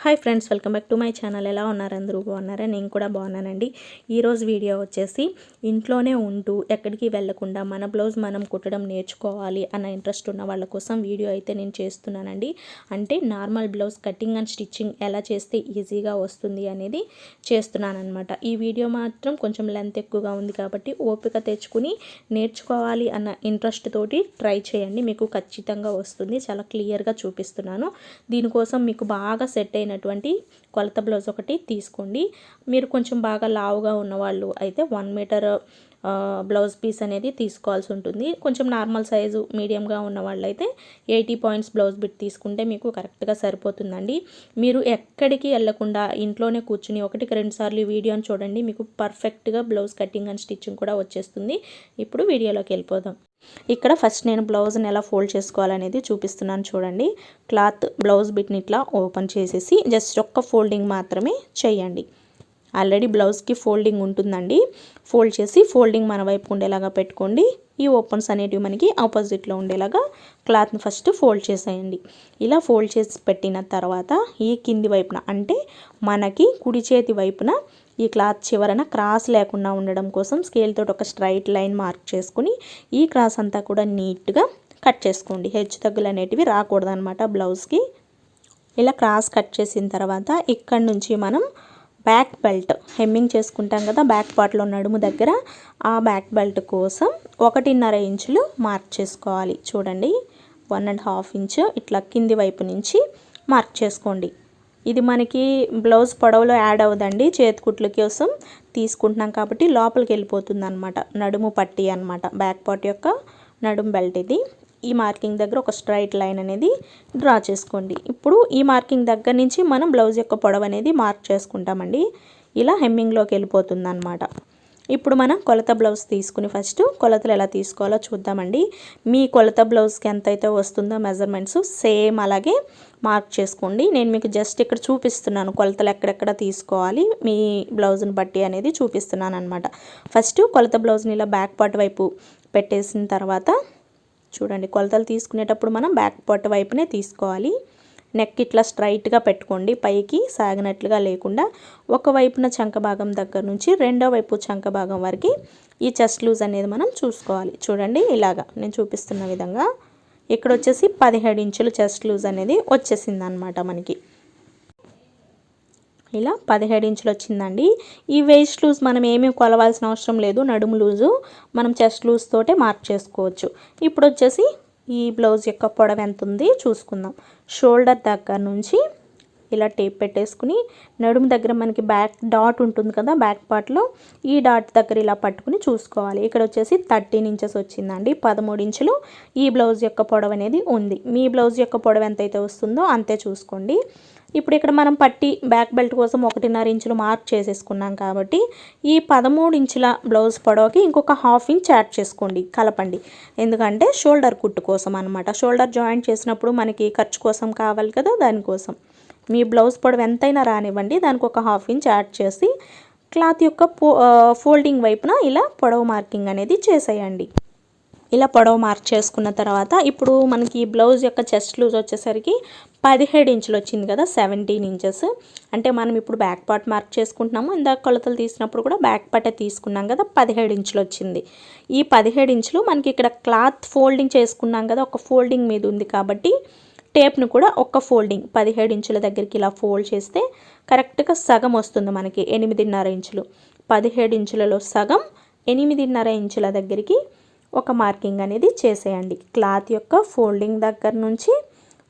Hi friends, welcome back to my channel. ఎలా ఉన్నారు? అందరూ బాగున్నారా? నేను కూడా బాగున్నానండి. ఈరోజు వీడియో వచ్చేసి ఇంట్లోనే ఉంటూ ఎక్కడికి వెళ్లకుండా మన బ్లౌజ్ మనం కుట్టడం నేర్చుకోవాలి అన్న ఇంట్రెస్ట్ ఉన్న వాళ్ళ కోసం వీడియో అయితే నేను చేస్తున్నానండి. అంటే normal blouse cutting and stitching ఎలా చేస్తే ఈజీగా వస్తుంది అనేది చేస్తున్నాను అనమాట. ఈ వీడియో మాత్రం కొంచెం లెంత్ ఎక్కువగా ఉంది కాబట్టి ఓపిక తెచ్చుకుని నేర్చుకోవాలి అన్న ఇంట్రెస్ట్ తోటి ట్రై చేయండి. మీకు ఖచ్చితంగా వస్తుంది. చాలా క్లియర్గా చూపిస్తున్నాను. దీనికోసం మీకు బాగా సెట్ అయినటువంటి కొలత బ్లౌజ్ ఒకటి తీసుకోండి. మీరు కొంచెం బాగా లావుగా ఉన్నవాళ్ళు అయితే 1 మీటర్ బ్లౌజ్ పీస్ అనేది తీసుకోవాల్సి ఉంటుంది. కొంచెం నార్మల్ సైజు మీడియంగా ఉన్న వాళ్ళైతే 80 పాయింట్స్ బ్లౌజ్ బిట్ తీసుకుంటే మీకు కరెక్ట్గా సరిపోతుందండి. మీరు ఎక్కడికి వెళ్ళకుండా ఇంట్లోనే కూర్చుని 1-2 సార్లు వీడియోని చూడండి. మీకు పర్ఫెక్ట్గా బ్లౌజ్ కటింగ్ అండ్ స్టిచ్చింగ్ కూడా వచ్చేస్తుంది. ఇప్పుడు వీడియోలోకి వెళ్ళిపోదాం. ఇక్కడ ఫస్ట్ నేను బ్లౌజ్ని ఎలా ఫోల్డ్ చేసుకోవాలనేది చూపిస్తున్నాను చూడండి. క్లాత్ బ్లౌజ్ బిట్ని ఇట్లా ఓపెన్ చేసేసి జస్ట్ ఒక్క ఫోల్డింగ్ మాత్రమే చేయండి. ఆల్రెడీ బ్లౌజ్కి ఫోల్డింగ్ ఉంటుందండి. ఫోల్డ్ చేసి ఫోల్డింగ్ మన వైపు ఉండేలాగా పెట్టుకోండి. ఈ ఓపెన్స్ అనేటివి మనకి ఆపోజిట్లో ఉండేలాగా క్లాత్ని ఫస్ట్ ఫోల్డ్ చేసేయండి. ఇలా ఫోల్డ్ చేసి పెట్టిన తర్వాత ఈ కింది వైపున అంటే మనకి కుడి చేతి వైపున ఈ క్లాత్ చివరన క్రాస్ లేకుండా ఉండడం కోసం స్కేల్ తోటి ఒక స్ట్రైట్ లైన్ మార్క్ చేసుకుని ఈ క్రాస్ అంతా కూడా నీట్గా కట్ చేసుకోండి. హెచ్చు తగ్గులు అనేటివి రాకూడదనమాట బ్లౌజ్కి. ఇలా క్రాస్ కట్ చేసిన తర్వాత ఇక్కడ నుంచి మనం బ్యాక్ బెల్ట్ హెమ్మింగ్ చేసుకుంటాం కదా, బ్యాక్ పార్ట్లో నడుము దగ్గర ఆ బ్యాక్ బెల్ట్ కోసం 1.5 ఇంచులు మార్క్ చేసుకోవాలి. చూడండి, 1.5 ఇంచు ఇట్లా కింది వైపు నుంచి మార్క్ చేసుకోండి. ఇది మనకి బ్లౌజ్ పొడవులో యాడ్ అవ్వదండి, చేతికుట్ల కోసం తీసుకుంటున్నాం కాబట్టి లోపలికి వెళ్ళిపోతుంది అనమాట. నడుము పట్టి అనమాట, బ్యాక్ పార్ట్ యొక్క నడుము బెల్ట్ ఇది. ఈ మార్కింగ్ దగ్గర ఒక స్ట్రైట్ లైన్ అనేది డ్రా చేసుకోండి. ఇప్పుడు ఈ మార్కింగ్ దగ్గర నుంచి మనం బ్లౌజ్ యొక్క పొడవు అనేది మార్క్ చేసుకుంటామండి. ఇలా హెమ్మింగ్లోకి వెళ్ళిపోతుంది అనమాట. ఇప్పుడు మనం కొలత బ్లౌజ్ తీసుకుని ఫస్ట్ కొలతలు ఎలా తీసుకోవాలో చూద్దామండి. మీ కొలత బ్లౌజ్కి ఎంతైతే వస్తుందో మెజర్మెంట్స్ సేమ్ అలాగే మార్క్ చేసుకోండి. నేను మీకు జస్ట్ ఇక్కడ చూపిస్తున్నాను కొలతలు ఎక్కడెక్కడ తీసుకోవాలి మీ బ్లౌజ్ని బట్టి అనేది చూపిస్తున్నాను అనమాట. ఫస్ట్ కొలత బ్లౌజ్ని ఇలా బ్యాక్ పార్ట్ వైపు పెట్టేసిన తర్వాత చూడండి, కొలతలు తీసుకునేటప్పుడు మనం బ్యాక్ పార్ట్ వైపునే తీసుకోవాలి. నెక్ ఇట్లా స్ట్రైట్గా పెట్టుకోండి, పైకి సాగినట్లుగా లేకుండా. ఒకవైపున చంక భాగం దగ్గర నుంచి రెండో వైపు చంక భాగం వరకు ఈ చెస్ట్ లూజ్ అనేది మనం చూసుకోవాలి. చూడండి, ఇలాగా నేను చూపిస్తున్న విధంగా ఇక్కడ వచ్చేసి 17 ఇంచులు చెస్ట్ లూజ్ అనేది వచ్చేసింది అనమాట మనకి. ఇలా 17 ఇంచులు వచ్చిందండి. ఈ వేస్ట్ లూజ్ మనం ఏమీ కొలవాల్సిన అవసరం లేదు. నడుము లూజు మనం చెస్ట్ లూజ్ తోటే మార్క్ చేసుకోవచ్చు. ఇప్పుడు వచ్చేసి ఈ బ్లౌజ్ యొక్క పొడవు ఎంత ఉంది చూసుకుందాం. షోల్డర్ దగ్గర నుంచి ఇలా టేప్ పెట్టేసుకుని నడుము దగ్గర మనకి బ్యాక్ డాట్ ఉంటుంది కదా, బ్యాక్ పార్ట్లో ఈ డాట్ దగ్గర ఇలా పట్టుకుని చూసుకోవాలి. ఇక్కడ వచ్చేసి 13 ఇంచెస్ వచ్చిందండి. 13 ఇంచులు ఈ బ్లౌజ్ యొక్క పొడవు అనేది ఉంది. మీ బ్లౌజ్ యొక్క పొడవు ఎంతైతే వస్తుందో అంతే చూసుకోండి. ఇప్పుడు ఇక్కడ మనం పట్టి బ్యాక్ బెల్ట్ కోసం 1.5 ఇంచులు మార్క్ చేసేసుకున్నాం కాబట్టి ఈ 13 ఇంచుల బ్లౌజ్ పొడవుకి ఇంకొక 1/2 ఇంచ్ యాడ్ చేసుకోండి, కలపండి. ఎందుకంటే షోల్డర్ కుట్టు కోసం అనమాట. షోల్డర్ జాయింట్ చేసినప్పుడు మనకి ఖర్చు కోసం కావాలి కదా, దానికోసం. మీ బ్లౌజ్ పొడవు ఎంతైనా రానివ్వండి, దానికి ఒక 1/2 ఇంచ్ యాడ్ చేసి క్లాత్ యొక్క ఫోల్డింగ్ వైపున ఇలా పొడవు మార్కింగ్ అనేది చేసేయండి. ఇలా పొడవు మార్క్ చేసుకున్న తర్వాత ఇప్పుడు మనకి బ్లౌజ్ యొక్క చెస్ట్ లూజ్ వచ్చేసరికి 17 ఇంచులు వచ్చింది కదా, 17 ఇంచెస్. అంటే మనం ఇప్పుడు బ్యాక్ పార్ట్ మార్క్ చేసుకుంటున్నాము. ఇందాక కొలతలు తీసినప్పుడు కూడా బ్యాక్ పార్టే తీసుకున్నాం కదా, 17 ఇంచులు వచ్చింది. ఈ 17 ఇంచులు మనకి ఇక్కడ క్లాత్ ఫోల్డింగ్ చేసుకున్నాం కదా, ఒక ఫోల్డింగ్ మీద ఉంది కాబట్టి టేప్ను కూడా ఒక్క ఫోల్డింగ్ 17 ఇంచుల దగ్గరికి ఇలా ఫోల్డ్ చేస్తే కరెక్ట్గా సగం వస్తుంది మనకి, 8.5 ఇంచులు. 17 ఇంచులలో సగం 8.5 ఇంచుల దగ్గరికి ఒక మార్కింగ్ అనేది చేసేయండి. క్లాత్ యొక్క ఫోల్డింగ్ దగ్గర నుంచి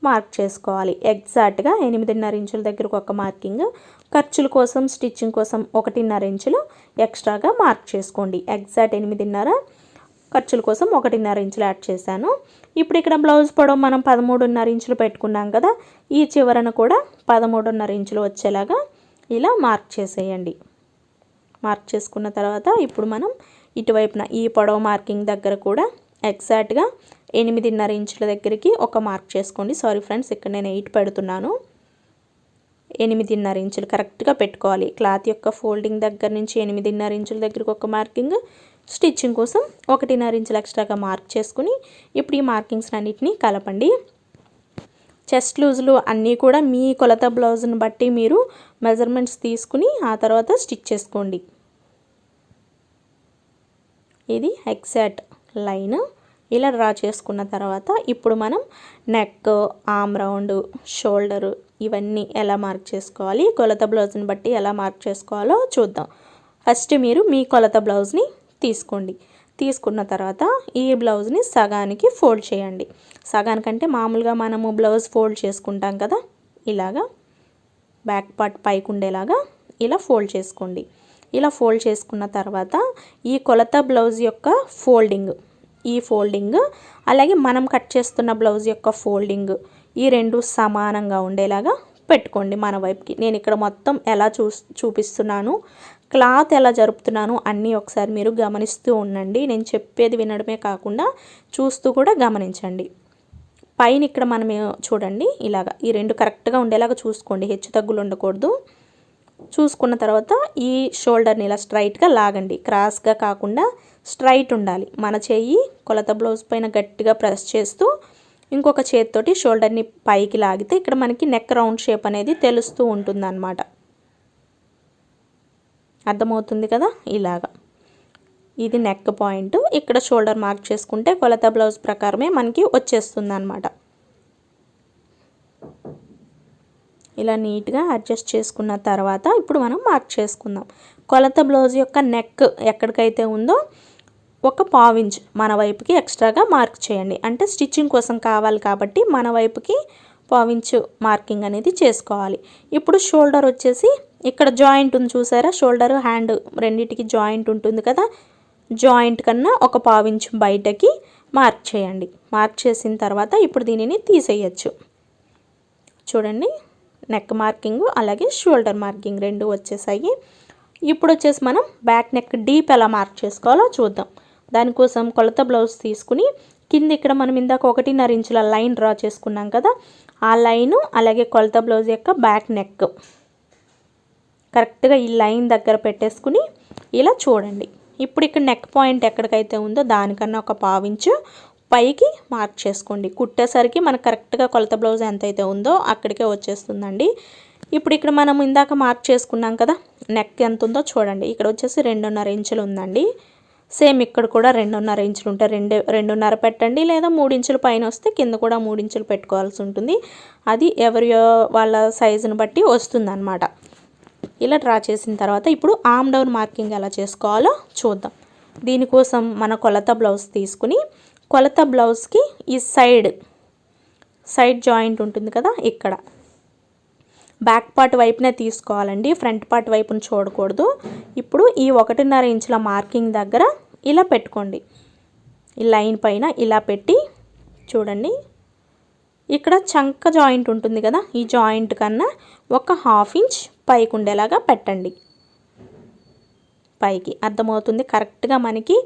మార్క్ చేసుకోవాలి. ఎగ్జాక్ట్గా 8.5 ఇంచుల దగ్గరకు ఒక మార్కింగ్. ఖర్చుల కోసం స్టిచ్చింగ్ కోసం 1.5 ఇంచులు ఎక్స్ట్రాగా మార్క్ చేసుకోండి. ఎగ్జాక్ట్ 8.5, ఖర్చుల కోసం 1.5 ఇంచులు యాడ్ చేశాను. ఇప్పుడు ఇక్కడ బ్లౌజ్ పొడవు మనం 13.5 ఇంచులు పెట్టుకున్నాం కదా, ఈ చివరన కూడా 13.5 ఇంచులు వచ్చేలాగా ఇలా మార్క్ చేసేయండి. మార్క్ చేసుకున్న తర్వాత ఇప్పుడు మనం ఇటువైపున ఈ పొడవు మార్కింగ్ దగ్గర కూడా ఎగ్జాక్ట్గా 8.5 ఇంచుల దగ్గరికి ఒక మార్క్ చేసుకోండి. సారీ ఫ్రెండ్స్, ఇక్కడ నేను 8 పెడుతున్నాను. 8.5 ఇంచులు కరెక్ట్గా పెట్టుకోవాలి. క్లాత్ యొక్క ఫోల్డింగ్ దగ్గర నుంచి 8.5 ఇంచుల దగ్గరికి ఒక మార్కింగ్, స్టిచ్చింగ్ కోసం 1.5 ఇంచులు ఎక్స్ట్రాగా మార్క్ చేసుకుని ఇప్పుడు ఈ మార్కింగ్స్ అన్నిటినీ కలపండి. చెస్ట్ లూజులు అన్నీ కూడా మీ కొలత బ్లౌజ్ని బట్టి మీరు మెజర్మెంట్స్ తీసుకుని ఆ తర్వాత స్టిచ్ చేసుకోండి. ఇది ఎగ్జాక్ట్ లైన్ ఇలా డ్రా చేసుకున్న తర్వాత ఇప్పుడు మనం నెక్, ఆర్మ్ రౌండ్, షోల్డరు ఇవన్నీ ఎలా మార్క్ చేసుకోవాలి, కొలత బ్లౌజ్ని బట్టి ఎలా మార్క్ చేసుకోవాలో చూద్దాం. ఫస్ట్ మీరు మీ కొలత బ్లౌజ్ని తీసుకోండి. తీసుకున్న తర్వాత ఈ బ్లౌజ్ని సగానికి ఫోల్డ్ చేయండి. సగానికంటే మామూలుగా మనము బ్లౌజ్ ఫోల్డ్ చేసుకుంటాం కదా, ఇలాగా బ్యాక్ పార్ట్ పైకి ఉండేలాగా ఇలా ఫోల్డ్ చేసుకోండి. ఇలా ఫోల్డ్ చేసుకున్న తర్వాత ఈ కొలత బ్లౌజ్ యొక్క ఈ ఫోల్డింగ్ అలాగే మనం కట్ చేస్తున్న బ్లౌజ్ యొక్క ఫోల్డింగ్ ఈ రెండు సమానంగా ఉండేలాగా పెట్టుకోండి మన వైపుకి. నేను ఇక్కడ మొత్తం ఎలా చూపిస్తున్నాను, క్లాత్ ఎలా జరుపుతున్నాను అన్నీ ఒకసారి మీరు గమనిస్తూ ఉండండి. నేను చెప్పేది వినడమే కాకుండా చూస్తూ కూడా గమనించండి. పైన ఇక్కడ మనం చూడండి ఇలాగా ఈ రెండు కరెక్ట్గా ఉండేలాగా చూసుకోండి, హెచ్చు తగ్గులు ఉండకూడదు. చూసుకున్న తర్వాత ఈ షోల్డర్ని ఇలా స్ట్రైట్గా లాగండి, క్రాస్గా కాకుండా స్ట్రైట్ ఉండాలి. మన చెయ్యి కొలత బ్లౌజ్ పైన గట్టిగా ప్రెస్ చేస్తూ ఇంకొక చేతితోటి షోల్డర్ని పైకి లాగితే ఇక్కడ మనకి నెక్ రౌండ్ షేప్ అనేది తెలుస్తూ ఉంటుంది అన్నమాట. అర్థమవుతుంది కదా, ఇలాగా ఇది నెక్ పాయింట్. ఇక్కడ షోల్డర్ మార్క్ చేసుకుంటే కొలత బ్లౌజ్ ప్రకారమే మనకి వచ్చేస్తుంది అన్నమాట. ఇలా నీట్గా అడ్జస్ట్ చేసుకున్న తర్వాత ఇప్పుడు మనం మార్క్ చేసుకుందాం. కొలత బ్లౌజ్ యొక్క నెక్ ఎక్కడికైతే ఉందో ఒక పావించ్ మన వైపుకి ఎక్స్ట్రాగా మార్క్ చేయండి. అంటే స్టిచ్చింగ్ కోసం కావాలి కాబట్టి మన వైపుకి పావించ్ మార్కింగ్ అనేది చేసుకోవాలి. ఇప్పుడు షోల్డర్ వచ్చేసి ఇక్కడ జాయింట్ ఉంది చూసారా, షోల్డర్ హ్యాండ్ రెండింటికి జాయింట్ ఉంటుంది కదా, జాయింట్ కన్నా ఒక పావించ్ బయటకి మార్క్ చేయండి. మార్క్ చేసిన తర్వాత ఇప్పుడు దీనిని తీసేయచ్చు. చూడండి నెక్ మార్కింగ్ అలాగే షోల్డర్ మార్కింగ్ రెండు వచ్చేసాయి. ఇప్పుడు వచ్చేసి మనం బ్యాక్ నెక్ డీప్ ఎలా మార్క్ చేసుకోవాలో చూద్దాం. దానికోసం కొలత బ్లౌజ్ తీసుకుని కింద ఇక్కడ మనం ఇందాక 1.5 ఇంచుల లైన్ డ్రా చేసుకున్నాం కదా, ఆ లైను అలాగే కొలత బ్లౌజ్ యొక్క బ్యాక్ నెక్ కరెక్ట్గా ఈ లైన్ దగ్గర పెట్టేసుకుని ఇలా చూడండి. ఇప్పుడు ఇక్కడ నెక్ పాయింట్ ఎక్కడికైతే ఉందో దానికన్నా ఒక పావించు పైకి మార్క్ చేసుకోండి. కుట్టేసరికి మనకు కరెక్ట్గా కొలత బ్లౌజ్ ఎంతైతే ఉందో అక్కడికే వచ్చేస్తుందండి. ఇప్పుడు ఇక్కడ మనం ఇందాక మార్క్ చేసుకున్నాం కదా, నెక్ ఎంత ఉందో చూడండి. ఇక్కడ వచ్చేసి 2.5 ఇంచులు ఉందండి. సేమ్ ఇక్కడ కూడా 2.5 ఇంచులు ఉంటే 2.5 పెట్టండి, లేదా 3 ఇంచుల పైన వస్తే కింద కూడా 3 ఇంచులు పెట్టుకోవాల్సి ఉంటుంది. అది ఎవరి వాళ్ళ సైజుని బట్టి వస్తుందన్నమాట. ఇలా డ్రా చేసిన తర్వాత ఇప్పుడు ఆర్మ్ డౌన్ మార్కింగ్ ఎలా చేసుకోవాలో చూద్దాం. దీనికోసం మన కొలత బ్లౌజ్ తీసుకుని కొలత బ్లౌజ్కి ఈ సైడ్ జాయింట్ ఉంటుంది కదా, ఇక్కడ బ్యాక్ పార్ట్ వైపునే తీసుకోవాలండి, ఫ్రంట్ పార్ట్ వైపును చూడకూడదు. ఇప్పుడు ఈ 1.5 ఇంచుల మార్కింగ్ దగ్గర ఇలా పెట్టుకోండి. ఈ లైన్ పైన ఇలా పెట్టి చూడండి, ఇక్కడ చంక జాయింట్ ఉంటుంది కదా, ఈ జాయింట్ కన్నా ఒక 1/2 ఇంచ్ పైకి ఉండేలాగా పెట్టండి. పైకి అర్థమవుతుంది. కరెక్ట్గా మనకి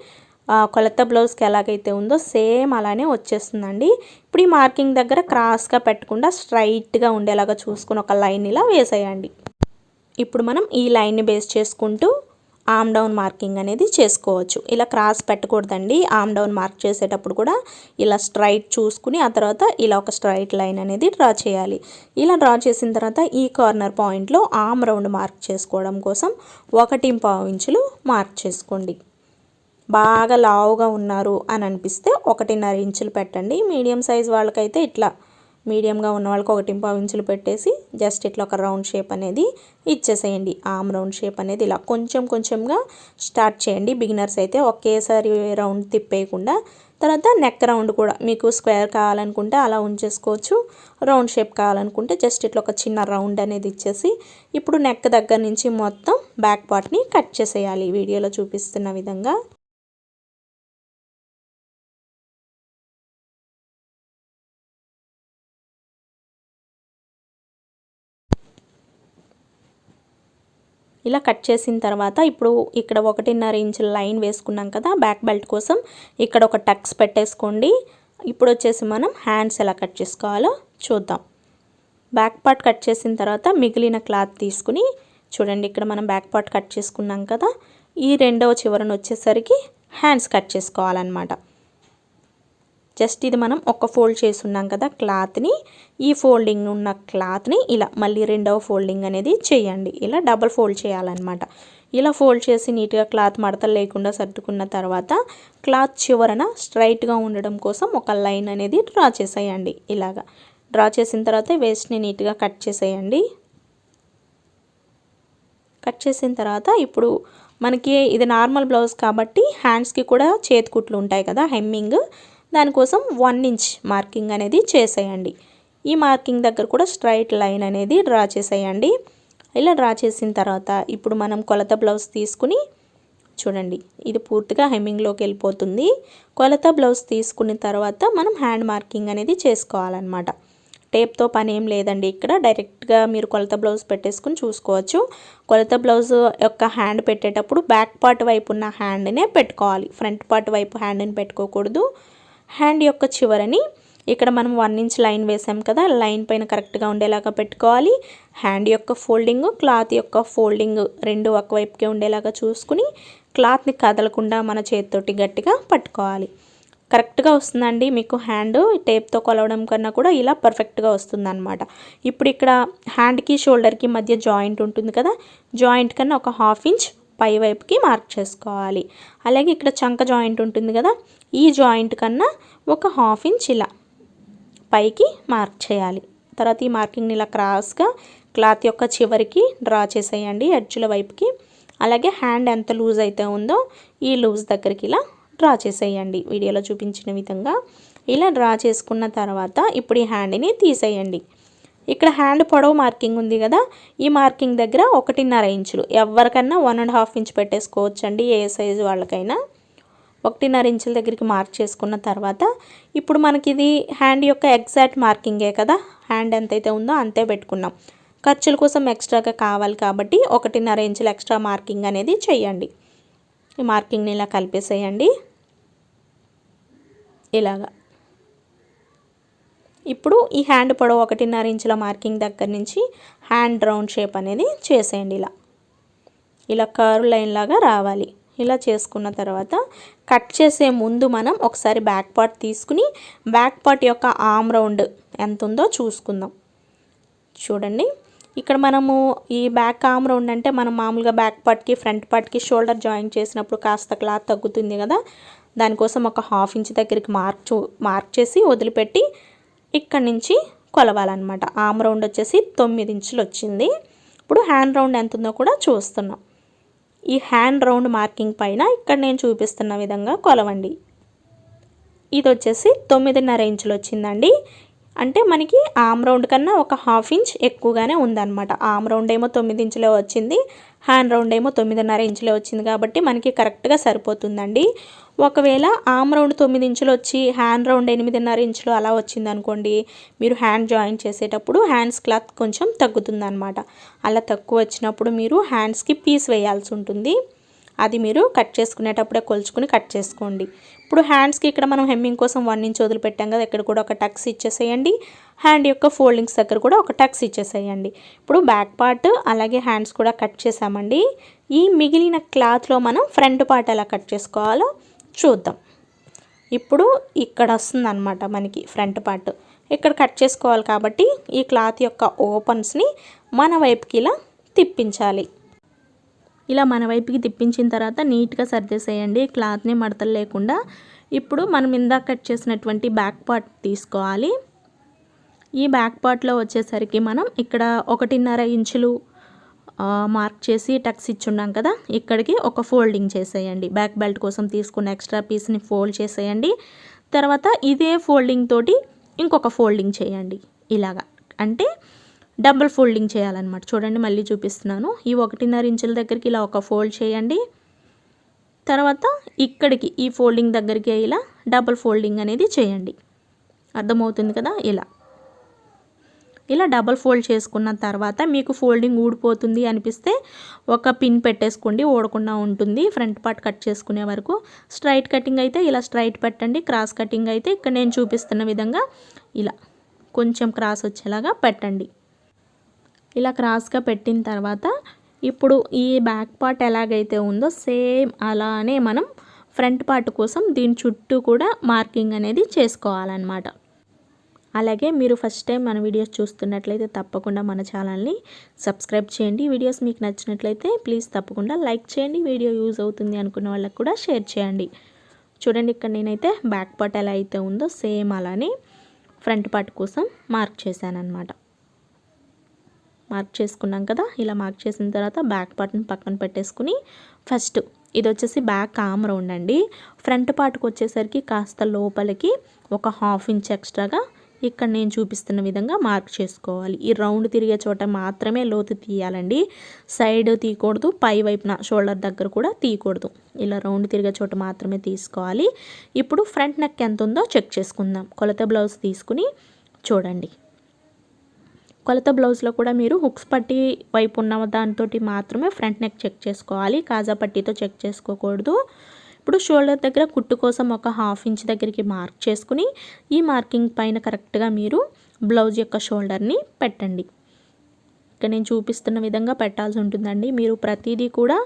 కొలత బ్లౌజ్కి ఎలాగైతే ఉందో సేమ్ అలానే వచ్చేస్తుందండి. ఇప్పుడు ఈ మార్కింగ్ దగ్గర క్రాస్గా పెట్టకుండా స్ట్రైట్గా ఉండేలాగా చూసుకుని ఒక లైన్ ఇలా వేసేయండి. ఇప్పుడు మనం ఈ లైన్ని బేస్ చేసుకుంటూ ఆర్మ్ డౌన్ మార్కింగ్ అనేది చేసుకోవచ్చు. ఇలా క్రాస్ పెట్టకూడదండి. ఆర్మ్ డౌన్ మార్క్ చేసేటప్పుడు కూడా ఇలా స్ట్రైట్ చూసుకుని ఆ తర్వాత ఇలా ఒక స్ట్రైట్ లైన్ అనేది డ్రా చేయాలి. ఇలా డ్రా చేసిన తర్వాత ఈ కార్నర్ పాయింట్లో ఆర్మ్ రౌండ్ మార్క్ చేసుకోవడం కోసం 1.5 ఇంచులు మార్క్ చేసుకోండి. బాగా లావుగా ఉన్నారు అని అనిపిస్తే 1.5 ఇంచులు పెట్టండి. మీడియం సైజ్ వాళ్ళకైతే ఇట్లా మీడియంగా ఉన్న వాళ్ళకి 1.5 ఇంచులు పెట్టేసి జస్ట్ ఇట్లా ఒక రౌండ్ షేప్ అనేది ఇచ్చేసేయండి. ఆర్మ్ రౌండ్ షేప్ అనేది ఇలా కొంచెంగా స్టార్ట్ చేయండి. బిగినర్స్ అయితే ఒకేసారి రౌండ్ తిప్పేయకుండా. తర్వాత నెక్ రౌండ్ కూడా మీకు స్క్వేర్ కావాలనుకుంటే అలా ఉంచేసుకోవచ్చు, రౌండ్ షేప్ కావాలనుకుంటే జస్ట్ ఇట్లా ఒక చిన్న రౌండ్ అనేది ఇచ్చేసి ఇప్పుడు నెక్ దగ్గర నుంచి మొత్తం బ్యాక్ పార్ట్ని కట్ చేసేయాలి వీడియోలో చూపిస్తున్న విధంగా. ఇలా కట్ చేసిన తర్వాత ఇప్పుడు ఇక్కడ 1.5 ఇంచుల లైన్ వేసుకున్నాం కదా బ్యాక్ బెల్ట్ కోసం, ఇక్కడ ఒక టక్స్ పెట్టేసుకోండి. ఇప్పుడు వచ్చేసి మనం హ్యాండ్స్ ఎలా కట్ చేసుకోవాలో చూద్దాం. బ్యాక్ పార్ట్ కట్ చేసిన తర్వాత మిగిలిన క్లాత్ తీసుకుని చూడండి, ఇక్కడ మనం బ్యాక్ పార్ట్ కట్ చేసుకున్నాం కదా, ఈ రెండవ చివరను వచ్చేసరికి హ్యాండ్స్ కట్ చేసుకోవాలన్నమాట. జస్ట్ ఇది మనం ఒక ఫోల్డ్ చేసి ఉన్నాం కదా క్లాత్ని, ఈ ఫోల్డింగ్ ఉన్న క్లాత్ని ఇలా మళ్ళీ రెండవ ఫోల్డింగ్ అనేది చేయండి. ఇలా డబల్ ఫోల్డ్ చేయాలన్నమాట. ఇలా ఫోల్డ్ చేసి నీట్గా క్లాత్ మడతలు లేకుండా సర్దుకున్న తర్వాత క్లాత్ చివరన స్ట్రైట్గా ఉండడం కోసం ఒక లైన్ అనేది డ్రా చేసేయండి. ఇలాగా డ్రా చేసిన తర్వాత వేస్ట్ని నీట్గా కట్ చేసేయండి. కట్ చేసిన తర్వాత ఇప్పుడు మనకి ఇది నార్మల్ బ్లౌజ్ కాబట్టి హ్యాండ్స్కి కూడా చేతి కుట్లు ఉంటాయి కదా, హెమ్మింగ్, దానికోసం 1 ఇంచ్ మార్కింగ్ అనేది చేసేయండి. ఈ మార్కింగ్ దగ్గర కూడా స్ట్రైట్ లైన్ అనేది డ్రా చేసేయండి. ఇలా డ్రా చేసిన తర్వాత ఇప్పుడు మనం కొలత బ్లౌజ్ తీసుకుని చూడండి, ఇది పూర్తిగా హెమ్మింగ్లోకి వెళ్ళిపోతుంది. కొలత బ్లౌజ్ తీసుకున్న తర్వాత మనం హ్యాండ్ మార్కింగ్ అనేది చేసుకోవాలన్నమాట. టేప్తో పని ఏం లేదండి, ఇక్కడ డైరెక్ట్గా మీరు కొలత బ్లౌజ్ పెట్టేసుకుని చూసుకోవచ్చు. కొలత బ్లౌజ్ యొక్క హ్యాండ్ పెట్టేటప్పుడు బ్యాక్ పార్ట్ వైపు ఉన్న హ్యాండ్నే పెట్టుకోవాలి, ఫ్రంట్ పార్ట్ వైపు హ్యాండ్ని పెట్టుకోకూడదు. హ్యాండ్ యొక్క చివరని ఇక్కడ మనం 1 ఇంచ్ లైన్ వేసాం కదా, లైన్ పైన కరెక్ట్గా ఉండేలాగా పెట్టుకోవాలి. హ్యాండ్ యొక్క ఫోల్డింగ్, క్లాత్ యొక్క ఫోల్డింగ్ రెండు ఒకవైపుకే ఉండేలాగా చూసుకుని క్లాత్ని కదలకుండా మన చేతితోటి గట్టిగా పట్టుకోవాలి. కరెక్ట్గా వస్తుందండి మీకు హ్యాండ్, టేప్తో కొలవడం కన్నా కూడా ఇలా పర్ఫెక్ట్గా వస్తుందన్నమాట. ఇప్పుడు ఇక్కడ హ్యాండ్కి షోల్డర్కి మధ్య జాయింట్ ఉంటుంది కదా, జాయింట్ కన్నా ఒక 1/2 ఇంచ్ పై వైపుకి మార్క్ చేసుకోవాలి. అలాగే ఇక్కడ చంక జాయింట్ ఉంటుంది కదా, ఈ జాయింట్ కన్నా ఒక 1/2 ఇంచ్ ఇలా పైకి మార్క్ చేయాలి. తర్వాత ఈ మార్కింగ్ని ఇలా క్రాస్గా క్లాత్ యొక్క చివరికి డ్రా చేసేయండి ఎడ్జ్ల వైపుకి. అలాగే హ్యాండ్ ఎంత లూజ్ అయితే ఉందో ఈ లూజ్ దగ్గరికి ఇలా డ్రా చేసేయండి వీడియోలో చూపించిన విధంగా. ఇలా డ్రా చేసుకున్న తర్వాత ఇప్పుడు ఈ హ్యాండ్ని తీసేయండి. ఇక్కడ హ్యాండ్ పొడవు మార్కింగ్ ఉంది కదా, ఈ మార్కింగ్ దగ్గర 1.5 ఇంచులు, ఎవరికన్నా 1.5 ఇంచ్ పెట్టేసుకోవచ్చండి, ఏ సైజు వాళ్ళకైనా. 1.5 ఇంచుల దగ్గరికి మార్క్ చేసుకున్న తర్వాత ఇప్పుడు మనకి ఇది హ్యాండ్ యొక్క ఎగ్జాక్ట్ మార్కింగే కదా, హ్యాండ్ ఎంతైతే ఉందో అంతే పెట్టుకున్నాం. ఖర్చుల కోసం ఎక్స్ట్రాగా కావాలి కాబట్టి 1.5 ఇంచులు ఎక్స్ట్రా మార్కింగ్ అనేది చేయండి. ఈ మార్కింగ్ని ఇలా కలిపేసేయండి ఇలాగా. ఇప్పుడు ఈ హ్యాండ్ పొడవు 1.5 ఇంచుల మార్కింగ్ దగ్గర నుంచి హ్యాండ్ రౌండ్ షేప్ అనేది చేసేయండి. ఇలా కర్వ్ లైన్ లాగా రావాలి. ఇలా చేసుకున్న తర్వాత కట్ చేసే ముందు మనం ఒకసారి బ్యాక్ పార్ట్ తీసుకుని బ్యాక్ పార్ట్ యొక్క ఆర్మ్ రౌండ్ ఎంత ఉందో చూసుకుందాం. చూడండి, ఇక్కడ మనము ఈ బ్యాక్ ఆర్మ్ రౌండ్ అంటే మనం మామూలుగా బ్యాక్ పార్ట్కి ఫ్రంట్ పార్ట్కి షోల్డర్ జాయింట్ చేసినప్పుడు కాస్త క్లాత్ తగ్గుతుంది కదా, దానికోసం ఒక 1/2 ఇంచ్ దగ్గరికి మార్క్ చేసి వదిలిపెట్టి ఇక్కడ నుంచి కొలవాలన్నమాట. ఆర్మ్ రౌండ్ వచ్చేసి 9 ఇంచులు వచ్చింది. ఇప్పుడు హ్యాండ్ రౌండ్ ఎంత ఉందో కూడా చూస్తున్నాం. ఈ హ్యాండ్ రౌండ్ మార్కింగ్ పైన ఇక్కడ నేను చూపిస్తున్న విధంగా కొలవండి. ఇది వచ్చేసి 9.5 ఇంచులు వచ్చిందండి. అంటే మనకి ఆర్మ్ రౌండ్ కన్నా ఒక 1/2 ఇంచ్ ఎక్కువగానే ఉందన్నమాట. ఆర్మ్ రౌండ్ ఏమో 9 ఇంచులే వచ్చింది, హ్యాండ్ రౌండ్ ఏమో 9.5 ఇంచులే వచ్చింది కాబట్టి మనకి కరెక్ట్గా సరిపోతుందండి. ఒకవేళ ఆర్మ్ రౌండ్ 9 ఇంచులు వచ్చి హ్యాండ్ రౌండ్ 8.5 ఇంచులు అలా వచ్చింది అనుకోండి, మీరు హ్యాండ్ జాయిన్ చేసేటప్పుడు హ్యాండ్స్ క్లాత్ కొంచెం తగ్గుతుందన్నమాట. అలా తక్కువ వచ్చినప్పుడు మీరు హ్యాండ్స్కి పీస్ వేయాల్సి ఉంటుంది. అది మీరు కట్ చేసుకునేటప్పుడే కొలుచుకుని కట్ చేసుకోండి. ఇప్పుడు హ్యాండ్స్కి ఇక్కడ మనం హెమ్మింగ్ కోసం 1 ఇంచ్ వదిలిపెట్టాం కదా, ఇక్కడ కూడా ఒక టక్స్ ఇచ్చేసేయండి. హ్యాండ్ యొక్క ఫోల్డింగ్స్ దగ్గర కూడా ఒక టక్స్ ఇచ్చేసేయండి. ఇప్పుడు బ్యాక్ పార్ట్ అలాగే హ్యాండ్స్ కూడా కట్ చేసామండి. ఈ మిగిలిన క్లాత్లో మనం ఫ్రంట్ పార్ట్ ఎలా కట్ చేసుకోవాలో చూద్దాం. ఇప్పుడు ఇక్కడ వస్తుంది అనమాట మనకి ఫ్రంట్ పార్ట్, ఇక్కడ కట్ చేసుకోవాలి కాబట్టి ఈ క్లాత్ యొక్క ఓపెన్స్ని మన వైపుకి ఇలా తిప్పించాలి. ఇలా మన వైపుకి తిప్పించిన తర్వాత నీట్గా సర్దేసేయండి క్లాత్ని మడతలు లేకుండా. ఇప్పుడు మనం ఇందాక కట్ చేసినటువంటి బ్యాక్ పార్ట్ తీసుకోవాలి. ఈ బ్యాక్ పార్ట్లో వచ్చేసరికి మనం ఇక్కడ 1.5 ఇంచులు మార్క్ చేసి టక్స్ ఇచ్చున్నాం కదా, ఇక్కడికి ఒక ఫోల్డింగ్ చేసేయండి. బ్యాక్ బెల్ట్ కోసం తీసుకున్న ఎక్స్ట్రా పీస్ని ఫోల్డ్ చేసేయండి. తర్వాత ఇదే ఫోల్డింగ్ తోటి ఇంకొక ఫోల్డింగ్ చేయండి. ఇలాగా అంటే డబుల్ ఫోల్డింగ్ చేయాలన్నమాట. చూడండి, మళ్ళీ చూపిస్తున్నాను. ఈ 1.5 ఇంచుల దగ్గరికి ఇలా ఒక ఫోల్డ్ చేయండి. తర్వాత ఇక్కడికి ఈ ఫోల్డింగ్ దగ్గరికి ఇలా డబుల్ ఫోల్డింగ్ అనేది చేయండి. అర్థమవుతుంది కదా. ఇలా డబుల్ ఫోల్డ్ చేసుకున్న తర్వాత మీకు ఫోల్డింగ్ ఊడిపోతుంది అనిపిస్తే ఒక పిన్ పెట్టేసుకోండి, ఊడకుండా ఉంటుంది ఫ్రంట్ పార్ట్ కట్ చేసుకునే వరకు. స్ట్రైట్ కటింగ్ అయితే ఇలా స్ట్రైట్ పెట్టండి, క్రాస్ కటింగ్ అయితే ఇక్కడ నేను చూపిస్తున్న విధంగా ఇలా కొంచెం క్రాస్ వచ్చేలాగా పెట్టండి. ఇలా క్రాస్గా పెట్టిన తర్వాత ఇప్పుడు ఈ బ్యాక్ పార్ట్ ఎలాగైతే ఉందో సేమ్ అలానే మనం ఫ్రంట్ పార్ట్ కోసం దీని చుట్టూ కూడా మార్కింగ్ అనేది చేసుకోవాలన్నమాట. అలాగే మీరు ఫస్ట్ టైం మన వీడియోస్ చూస్తున్నట్లయితే తప్పకుండా మన ఛానల్ని సబ్స్క్రైబ్ చేయండి. వీడియోస్ మీకు నచ్చినట్లయితే ప్లీజ్ తప్పకుండా లైక్ చేయండి. వీడియో యూజ్ అవుతుంది అనుకున్న వాళ్ళకి కూడా షేర్ చేయండి. చూడండి, ఇక్కడ నేనైతే బ్యాక్ పార్ట్ ఎలా అయితే ఉందో సేమ్ అలానే ఫ్రంట్ పార్ట్ కోసం మార్క్ చేశాను అనమాట. మార్క్ చేసుకున్నాం కదా, ఇలా మార్క్ చేసిన తర్వాత బ్యాక్ పార్ట్ని పక్కన పెట్టేసుకుని ఫస్ట్ ఇది వచ్చేసి బ్యాక్ ఆర్మ్ రౌండ్ అండి. ఫ్రంట్ పార్ట్కి వచ్చేసరికి కాస్త లోపలికి ఒక 1/2 ఇంచ్ ఎక్స్ట్రాగా ఇక్కడ నేను చూపిస్తున్న విధంగా మార్క్ చేసుకోవాలి. ఈ రౌండ్ తిరిగే చోట మాత్రమే లోతు తీయాలండి. సైడ్ తీయకూడదు, పై వైపున షోల్డర్ దగ్గర కూడా తీయకూడదు. ఇలా రౌండ్ తిరిగే చోట మాత్రమే తీసుకోవాలి. ఇప్పుడు ఫ్రంట్ నెక్ ఎంత ఉందో చెక్ చేసుకుందాం. కొలత బ్లౌజ్ తీసుకుని చూడండి. కొలత బ్లౌజ్లో కూడా మీరు హుక్స్ పట్టి వైపు ఉన్న దాంతో మాత్రమే ఫ్రంట్ నెక్ చెక్ చేసుకోవాలి. కాజా పట్టీతో చెక్ చేసుకోకూడదు. ఇప్పుడు షోల్డర్ దగ్గర కుట్టు కోసం ఒక 1/2 ఇంచ్ దగ్గరికి మార్క్ చేసుకుని ఈ మార్కింగ్ పైన కరెక్ట్గా మీరు బ్లౌజ్ యొక్క షోల్డర్ని పెట్టండి. ఇక్కడ నేను చూపిస్తున్న విధంగా పెట్టాల్సి ఉంటుందండి. మీరు ప్రతిదీ కూడా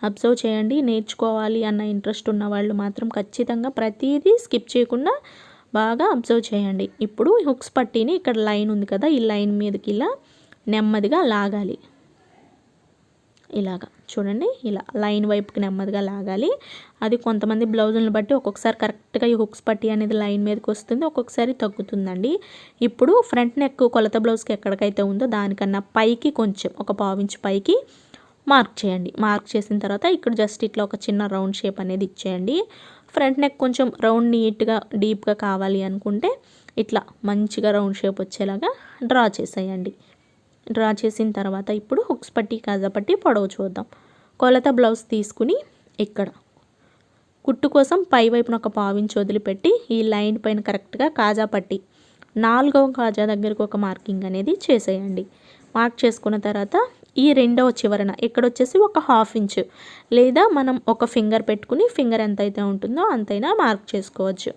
అబ్జర్వ్ చేయండి. నేర్చుకోవాలి అన్న ఇంట్రెస్ట్ ఉన్న వాళ్ళు మాత్రం ఖచ్చితంగా ప్రతిదీ స్కిప్ చేయకుండా బాగా అబ్జర్వ్ చేయండి. ఇప్పుడు హుక్స్ పట్టీని ఇక్కడ లైన్ ఉంది కదా, ఈ లైన్ మీదకి ఇలా నెమ్మదిగా లాగాలి. ఇలాగా చూడండి, ఇలా లైన్ వైపుకి నెమ్మదిగా లాగాలి. అది కొంతమంది బ్లౌజులను బట్టి ఒక్కొక్కసారి కరెక్ట్గా ఈ హుక్స్ పట్టీ అనేది లైన్ మీదకి వస్తుంది, ఒక్కొక్కసారి తగ్గుతుందండి. ఇప్పుడు ఫ్రంట్ నెక్ కొలత బ్లౌజ్కి ఎక్కడికైతే ఉందో దానికన్నా పైకి కొంచెం ఒక 1/2 ఇంచ్ పైకి మార్క్ చేయండి. మార్క్ చేసిన తర్వాత ఇక్కడ జస్ట్ ఇట్లా ఒక చిన్న రౌండ్ షేప్ అనేది ఇచ్చేయండి. ఫ్రంట్ నెక్ కొంచెం రౌండ్ నీట్గా డీప్గా కావాలి అనుకుంటే ఇట్లా మంచిగా రౌండ్ షేప్ వచ్చేలాగా డ్రా చేసేయండి. డ్రా చేసిన తర్వాత ఇప్పుడు హుక్స్ పట్టీ కాజా పట్టీ పొడవు చూద్దాం. కొలత బ్లౌజ్ తీసుకుని ఇక్కడ కుట్టు కోసం పై వైపున ఒక 1/2 ఇంచ్ వదిలిపెట్టి ఈ లైన్ పైన కరెక్ట్గా కాజా పట్టీ 4వ కాజా దగ్గరకు ఒక మార్కింగ్ అనేది చేసేయండి. మార్క్ చేసుకున్న తర్వాత ఈ రెండవ చివరన ఇక్కడ వచ్చేసి ఒక 1/2 ఇంచ్ లేదా మనం ఒక ఫింగర్ పెట్టుకుని ఫింగర్ ఎంతైతే ఉంటుందో అంతైనా మార్క్ చేసుకోవచ్చు.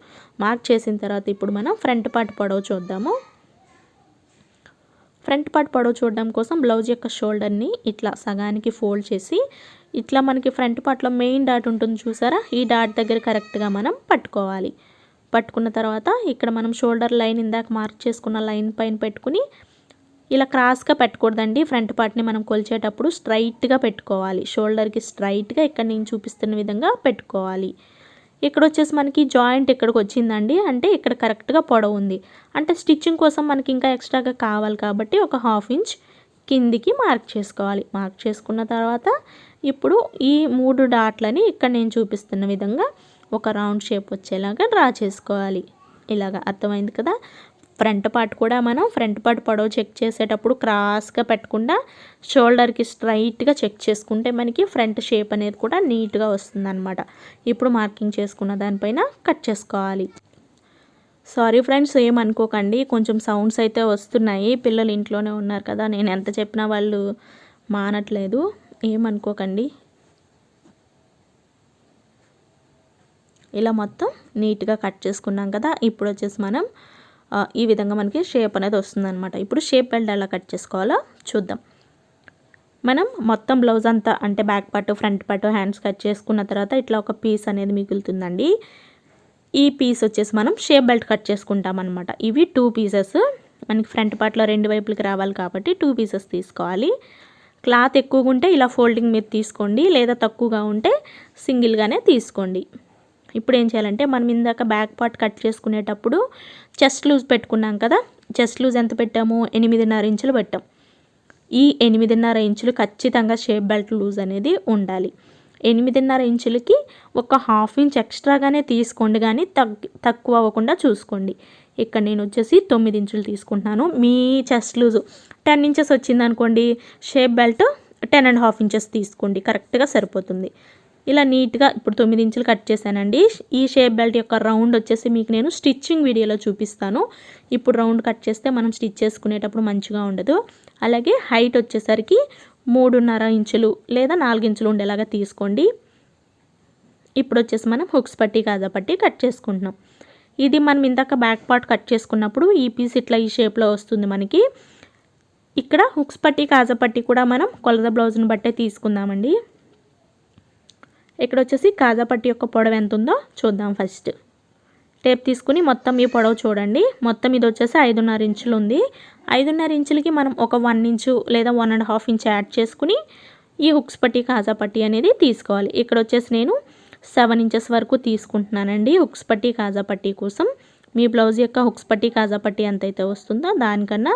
మార్క్ చేసిన తర్వాత ఇప్పుడు మనం ఫ్రంట్ పార్ట్ పొడవు చూద్దాము. ఫ్రంట్ పార్ట్ పొడవు చూడడం కోసం బ్లౌజ్ యొక్క షోల్డర్ని ఇట్లా సగానికి ఫోల్డ్ చేసి ఇట్లా మనకి ఫ్రంట్ పార్ట్లో మెయిన్ డాట్ ఉంటుంది చూసారా, ఈ డాట్ దగ్గర కరెక్ట్గా మనం పట్టుకోవాలి. పట్టుకున్న తర్వాత ఇక్కడ మనం షోల్డర్ లైన్ ఇందాక మార్క్ చేసుకున్న లైన్ పైన పెట్టుకుని ఇలా క్రాస్గా పెట్టకూడదండి. ఫ్రంట్ పార్ట్ని మనం కొలిచేటప్పుడు స్ట్రైట్గా పెట్టుకోవాలి. షోల్డర్కి స్ట్రైట్గా ఇక్కడ నేను చూపిస్తున్న విధంగా పెట్టుకోవాలి. ఇక్కడ వచ్చేసి మనకి జాయింట్ ఇక్కడికి వచ్చిందండి, అంటే ఇక్కడ కరెక్ట్గా పొడవు ఉంది, అంటే స్టిచ్చింగ్ కోసం మనకి ఇంకా ఎక్స్ట్రాగా కావాలి కాబట్టి ఒక 1/2 ఇంచ్ కిందికి మార్క్ చేసుకోవాలి. మార్క్ చేసుకున్న తర్వాత ఇప్పుడు ఈ 3 డాట్లని ఇక్కడ నేను చూపిస్తున్న విధంగా ఒక రౌండ్ షేప్ వచ్చేలాగా డ్రా చేసుకోవాలి. ఇలాగా అర్థమైంది కదా. ఫ్రంట్ పార్ట్ కూడా మనం ఫ్రంట్ పార్ట్ పొడవు చెక్ చేసేటప్పుడు క్రాస్గా పెట్టకుండా షోల్డర్కి స్ట్రైట్గా చెక్ చేసుకుంటే మనకి ఫ్రంట్ షేప్ అనేది కూడా నీట్గా వస్తుందన్నమాట. ఇప్పుడు మార్కింగ్ చేసుకున్న దానిపైన కట్ చేసుకోవాలి. సారీ ఫ్రెండ్స్, ఏమనుకోకండి, కొంచెం సౌండ్స్ అయితే వస్తున్నాయి. పిల్లలు ఇంట్లోనే ఉన్నారు కదా, నేను ఎంత చెప్పినా వాళ్ళు మానట్లేదు, ఏమనుకోకండి. ఇలా మొత్తం నీట్గా కట్ చేసుకున్నాం కదా. ఇప్పుడు వచ్చేసి మనం ఈ విధంగా మనకి షేప్ అనేది వస్తుందన్నమాట. ఇప్పుడు షేప్ బెల్ట్ ఎలా కట్ చేసుకోవాలో చూద్దాం. మనం మొత్తం బ్లౌజ్ అంతా అంటే back part front part hands cut చేసుకున్న తర్వాత ఇట్లా ఒక పీస్ అనేది మిగులుతుందండి. ఈ పీస్ వచ్చేసి మనం షేప్ బెల్ట్ కట్ చేసుకుంటాం అనమాట. ఇవి 2 పీసెస్ మనకి ఫ్రంట్ పార్ట్లో 2 వైపులకి రావాలి కాబట్టి 2 పీసెస్ తీసుకోవాలి. క్లాత్ ఎక్కువగా ఉంటే ఇలా ఫోల్డింగ్ మీద తీసుకోండి, లేదా తక్కువగా ఉంటే సింగిల్గానే తీసుకోండి. ఇప్పుడు ఏం చేయాలంటే మనం ఇందాక బ్యాక్ పార్ట్ కట్ చేసుకునేటప్పుడు చెస్ట్ లూజ్ పెట్టుకున్నాం కదా, చెస్ట్ లూజ్ ఎంత పెట్టాము, 8.5 ఇంచులు పెట్టాం. ఈ 8.5 ఇంచులు ఖచ్చితంగా షేప్ బెల్ట్ లూజ్ అనేది ఉండాలి. 8.5 ఇంచులకి ఒక 1/2 ఇంచ్ ఎక్స్ట్రాగానే తీసుకోండి, కానీ తక్కువ అవ్వకుండా చూసుకోండి. ఇక్కడ నేను వచ్చేసి 9 ఇంచులు తీసుకుంటున్నాను. మీ చెస్ట్ లూజు 10 ఇంచెస్ వచ్చిందనుకోండి, షేప్ బెల్ట్ 10.5 ఇంచెస్ తీసుకోండి, కరెక్ట్గా సరిపోతుంది. ఇలా నీట్గా ఇప్పుడు 9 ఇంచులు కట్ చేశానండి. ఈ షేప్ బెల్ట్ యొక్క రౌండ్ వచ్చేసి మీకు నేను స్టిచ్చింగ్ వీడియోలో చూపిస్తాను. ఇప్పుడు రౌండ్ కట్ చేస్తే మనం స్టిచ్ చేసుకునేటప్పుడు మంచిగా ఉండదు. అలాగే హైట్ వచ్చేసరికి 3.5 ఇంచులు లేదా 4 ఇంచులు ఉండేలాగా తీసుకోండి. ఇప్పుడు వచ్చేసి మనం హుక్స్ పట్టి కాజా పట్టి కట్ చేసుకుంటున్నాం. ఇది మనం ఇందాక బ్యాక్ పార్ట్ కట్ చేసుకున్నప్పుడు ఈ పీస్ ఇట్లా ఈ షేప్లో వస్తుంది మనకి. ఇక్కడ హుక్స్ పట్టి కాజా పట్టి కూడా మనం కొలత బ్లౌజ్ని బట్టే తీసుకుందామండి. ఇక్కడ వచ్చేసి కాజా పట్టీ యొక్క పొడవు ఎంత ఉందో చూద్దాం. ఫస్ట్ టేప్ తీసుకుని మొత్తం ఈ పొడవు చూడండి. మొత్తం ఇది వచ్చేసి 5.5 ఇంచులు ఉంది. 5.5 ఇంచులకి మనం ఒక 1 ఇంచు లేదా 1.5 ఇంచ్ యాడ్ చేసుకుని ఈ హుక్స్ పట్టీ కాజా పట్టీ అనేది తీసుకోవాలి. ఇక్కడ వచ్చేసి నేను 7 ఇంచెస్ వరకు తీసుకుంటున్నానండి హుక్స్ పట్టీ కాజా పట్టీ కోసం. మీ బ్లౌజ్ యొక్క హుక్స్ పట్టీ కాజా పట్టీ ఎంతైతే వస్తుందో దానికన్నా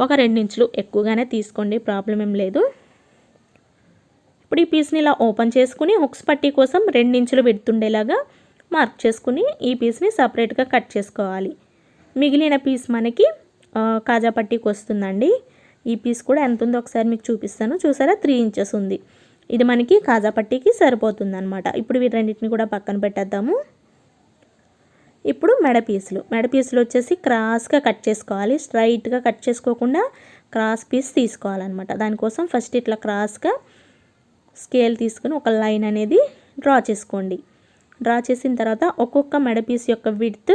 ఒక 2 ఇంచులు ఎక్కువగానే తీసుకోండి, ప్రాబ్లం ఏం లేదు. ఇప్పుడు ఈ పీస్ని ఇలా ఓపెన్ చేసుకుని హుక్స్ పట్టీ కోసం 2 ఇంచులు విడుతుండేలాగా మార్క్ చేసుకుని ఈ పీస్ని సపరేట్గా కట్ చేసుకోవాలి. మిగిలిన పీస్ మనకి కాజా పట్టీకి వస్తుందండి. ఈ పీస్ కూడా ఎంత ఉందో ఒకసారి మీకు చూపిస్తాను. చూసారా 3 ఇంచెస్ ఉంది. ఇది మనకి కాజా పట్టీకి సరిపోతుంది అనమాట. ఇప్పుడు వీటన్నిటిని కూడా పక్కన పెట్టేద్దాము. ఇప్పుడు మెడ పీసులు వచ్చేసి క్రాస్గా కట్ చేసుకోవాలి. స్ట్రైట్గా కట్ చేసుకోకుండా క్రాస్ పీస్ తీసుకోవాలన్నమాట. దానికోసం ఫస్ట్ ఇట్లా క్రాస్గా స్కేల్ తీసుకుని ఒక లైన్ అనేది డ్రా చేసుకోండి. డ్రా చేసిన తర్వాత ఒక్కొక్క మెడ పీస్ యొక్క విడ్త్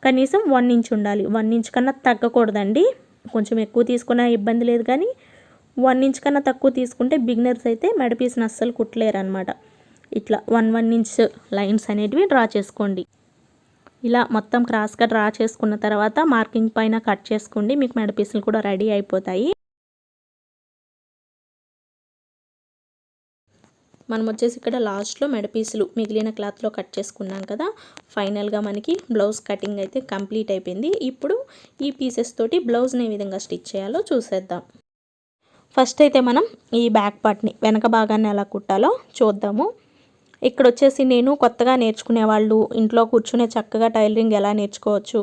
కనీసం 1 ఇంచ్ ఉండాలి. 1 ఇంచ్ కన్నా తగ్గకూడదండి. కొంచెం ఎక్కువ తీసుకున్నా ఇబ్బంది లేదు, కానీ 1 ఇంచ్ కన్నా తక్కువ తీసుకుంటే బిగినర్స్ అయితే మెడ పీస్ని అస్సలు కుట్టలేరు అనమాట. ఇట్లా 1 ఇంచ్ లైన్స్ అనేటివి డ్రా చేసుకోండి. ఇలా మొత్తం క్రాస్గా డ్రా చేసుకున్న తర్వాత మార్కింగ్ పైన కట్ చేసుకోండి. మీకు మెడ పీసులు కూడా రెడీ అయిపోతాయి. మనం వచ్చేసి ఇక్కడ లాస్ట్లో మెడ పీసులు మిగిలిన క్లాత్లో కట్ చేసుకున్నాం కదా. ఫైనల్గా మనకి బ్లౌజ్ కటింగ్ అయితే కంప్లీట్ అయిపోయింది. ఇప్పుడు ఈ పీసెస్ తోటి బ్లౌజ్ని ఏ విధంగా స్టిచ్ చేయాలో చూసేద్దాం. ఫస్ట్ అయితే మనం ఈ బ్యాక్ పార్ట్ని వెనక భాగాన్ని ఎలా కుట్టాలో చూద్దాము. ఇక్కడ వచ్చేసి నేను కొత్తగా నేర్చుకునే వాళ్ళు ఇంట్లో కూర్చునే చక్కగా టైలరింగ్ ఎలా నేర్చుకోవచ్చు,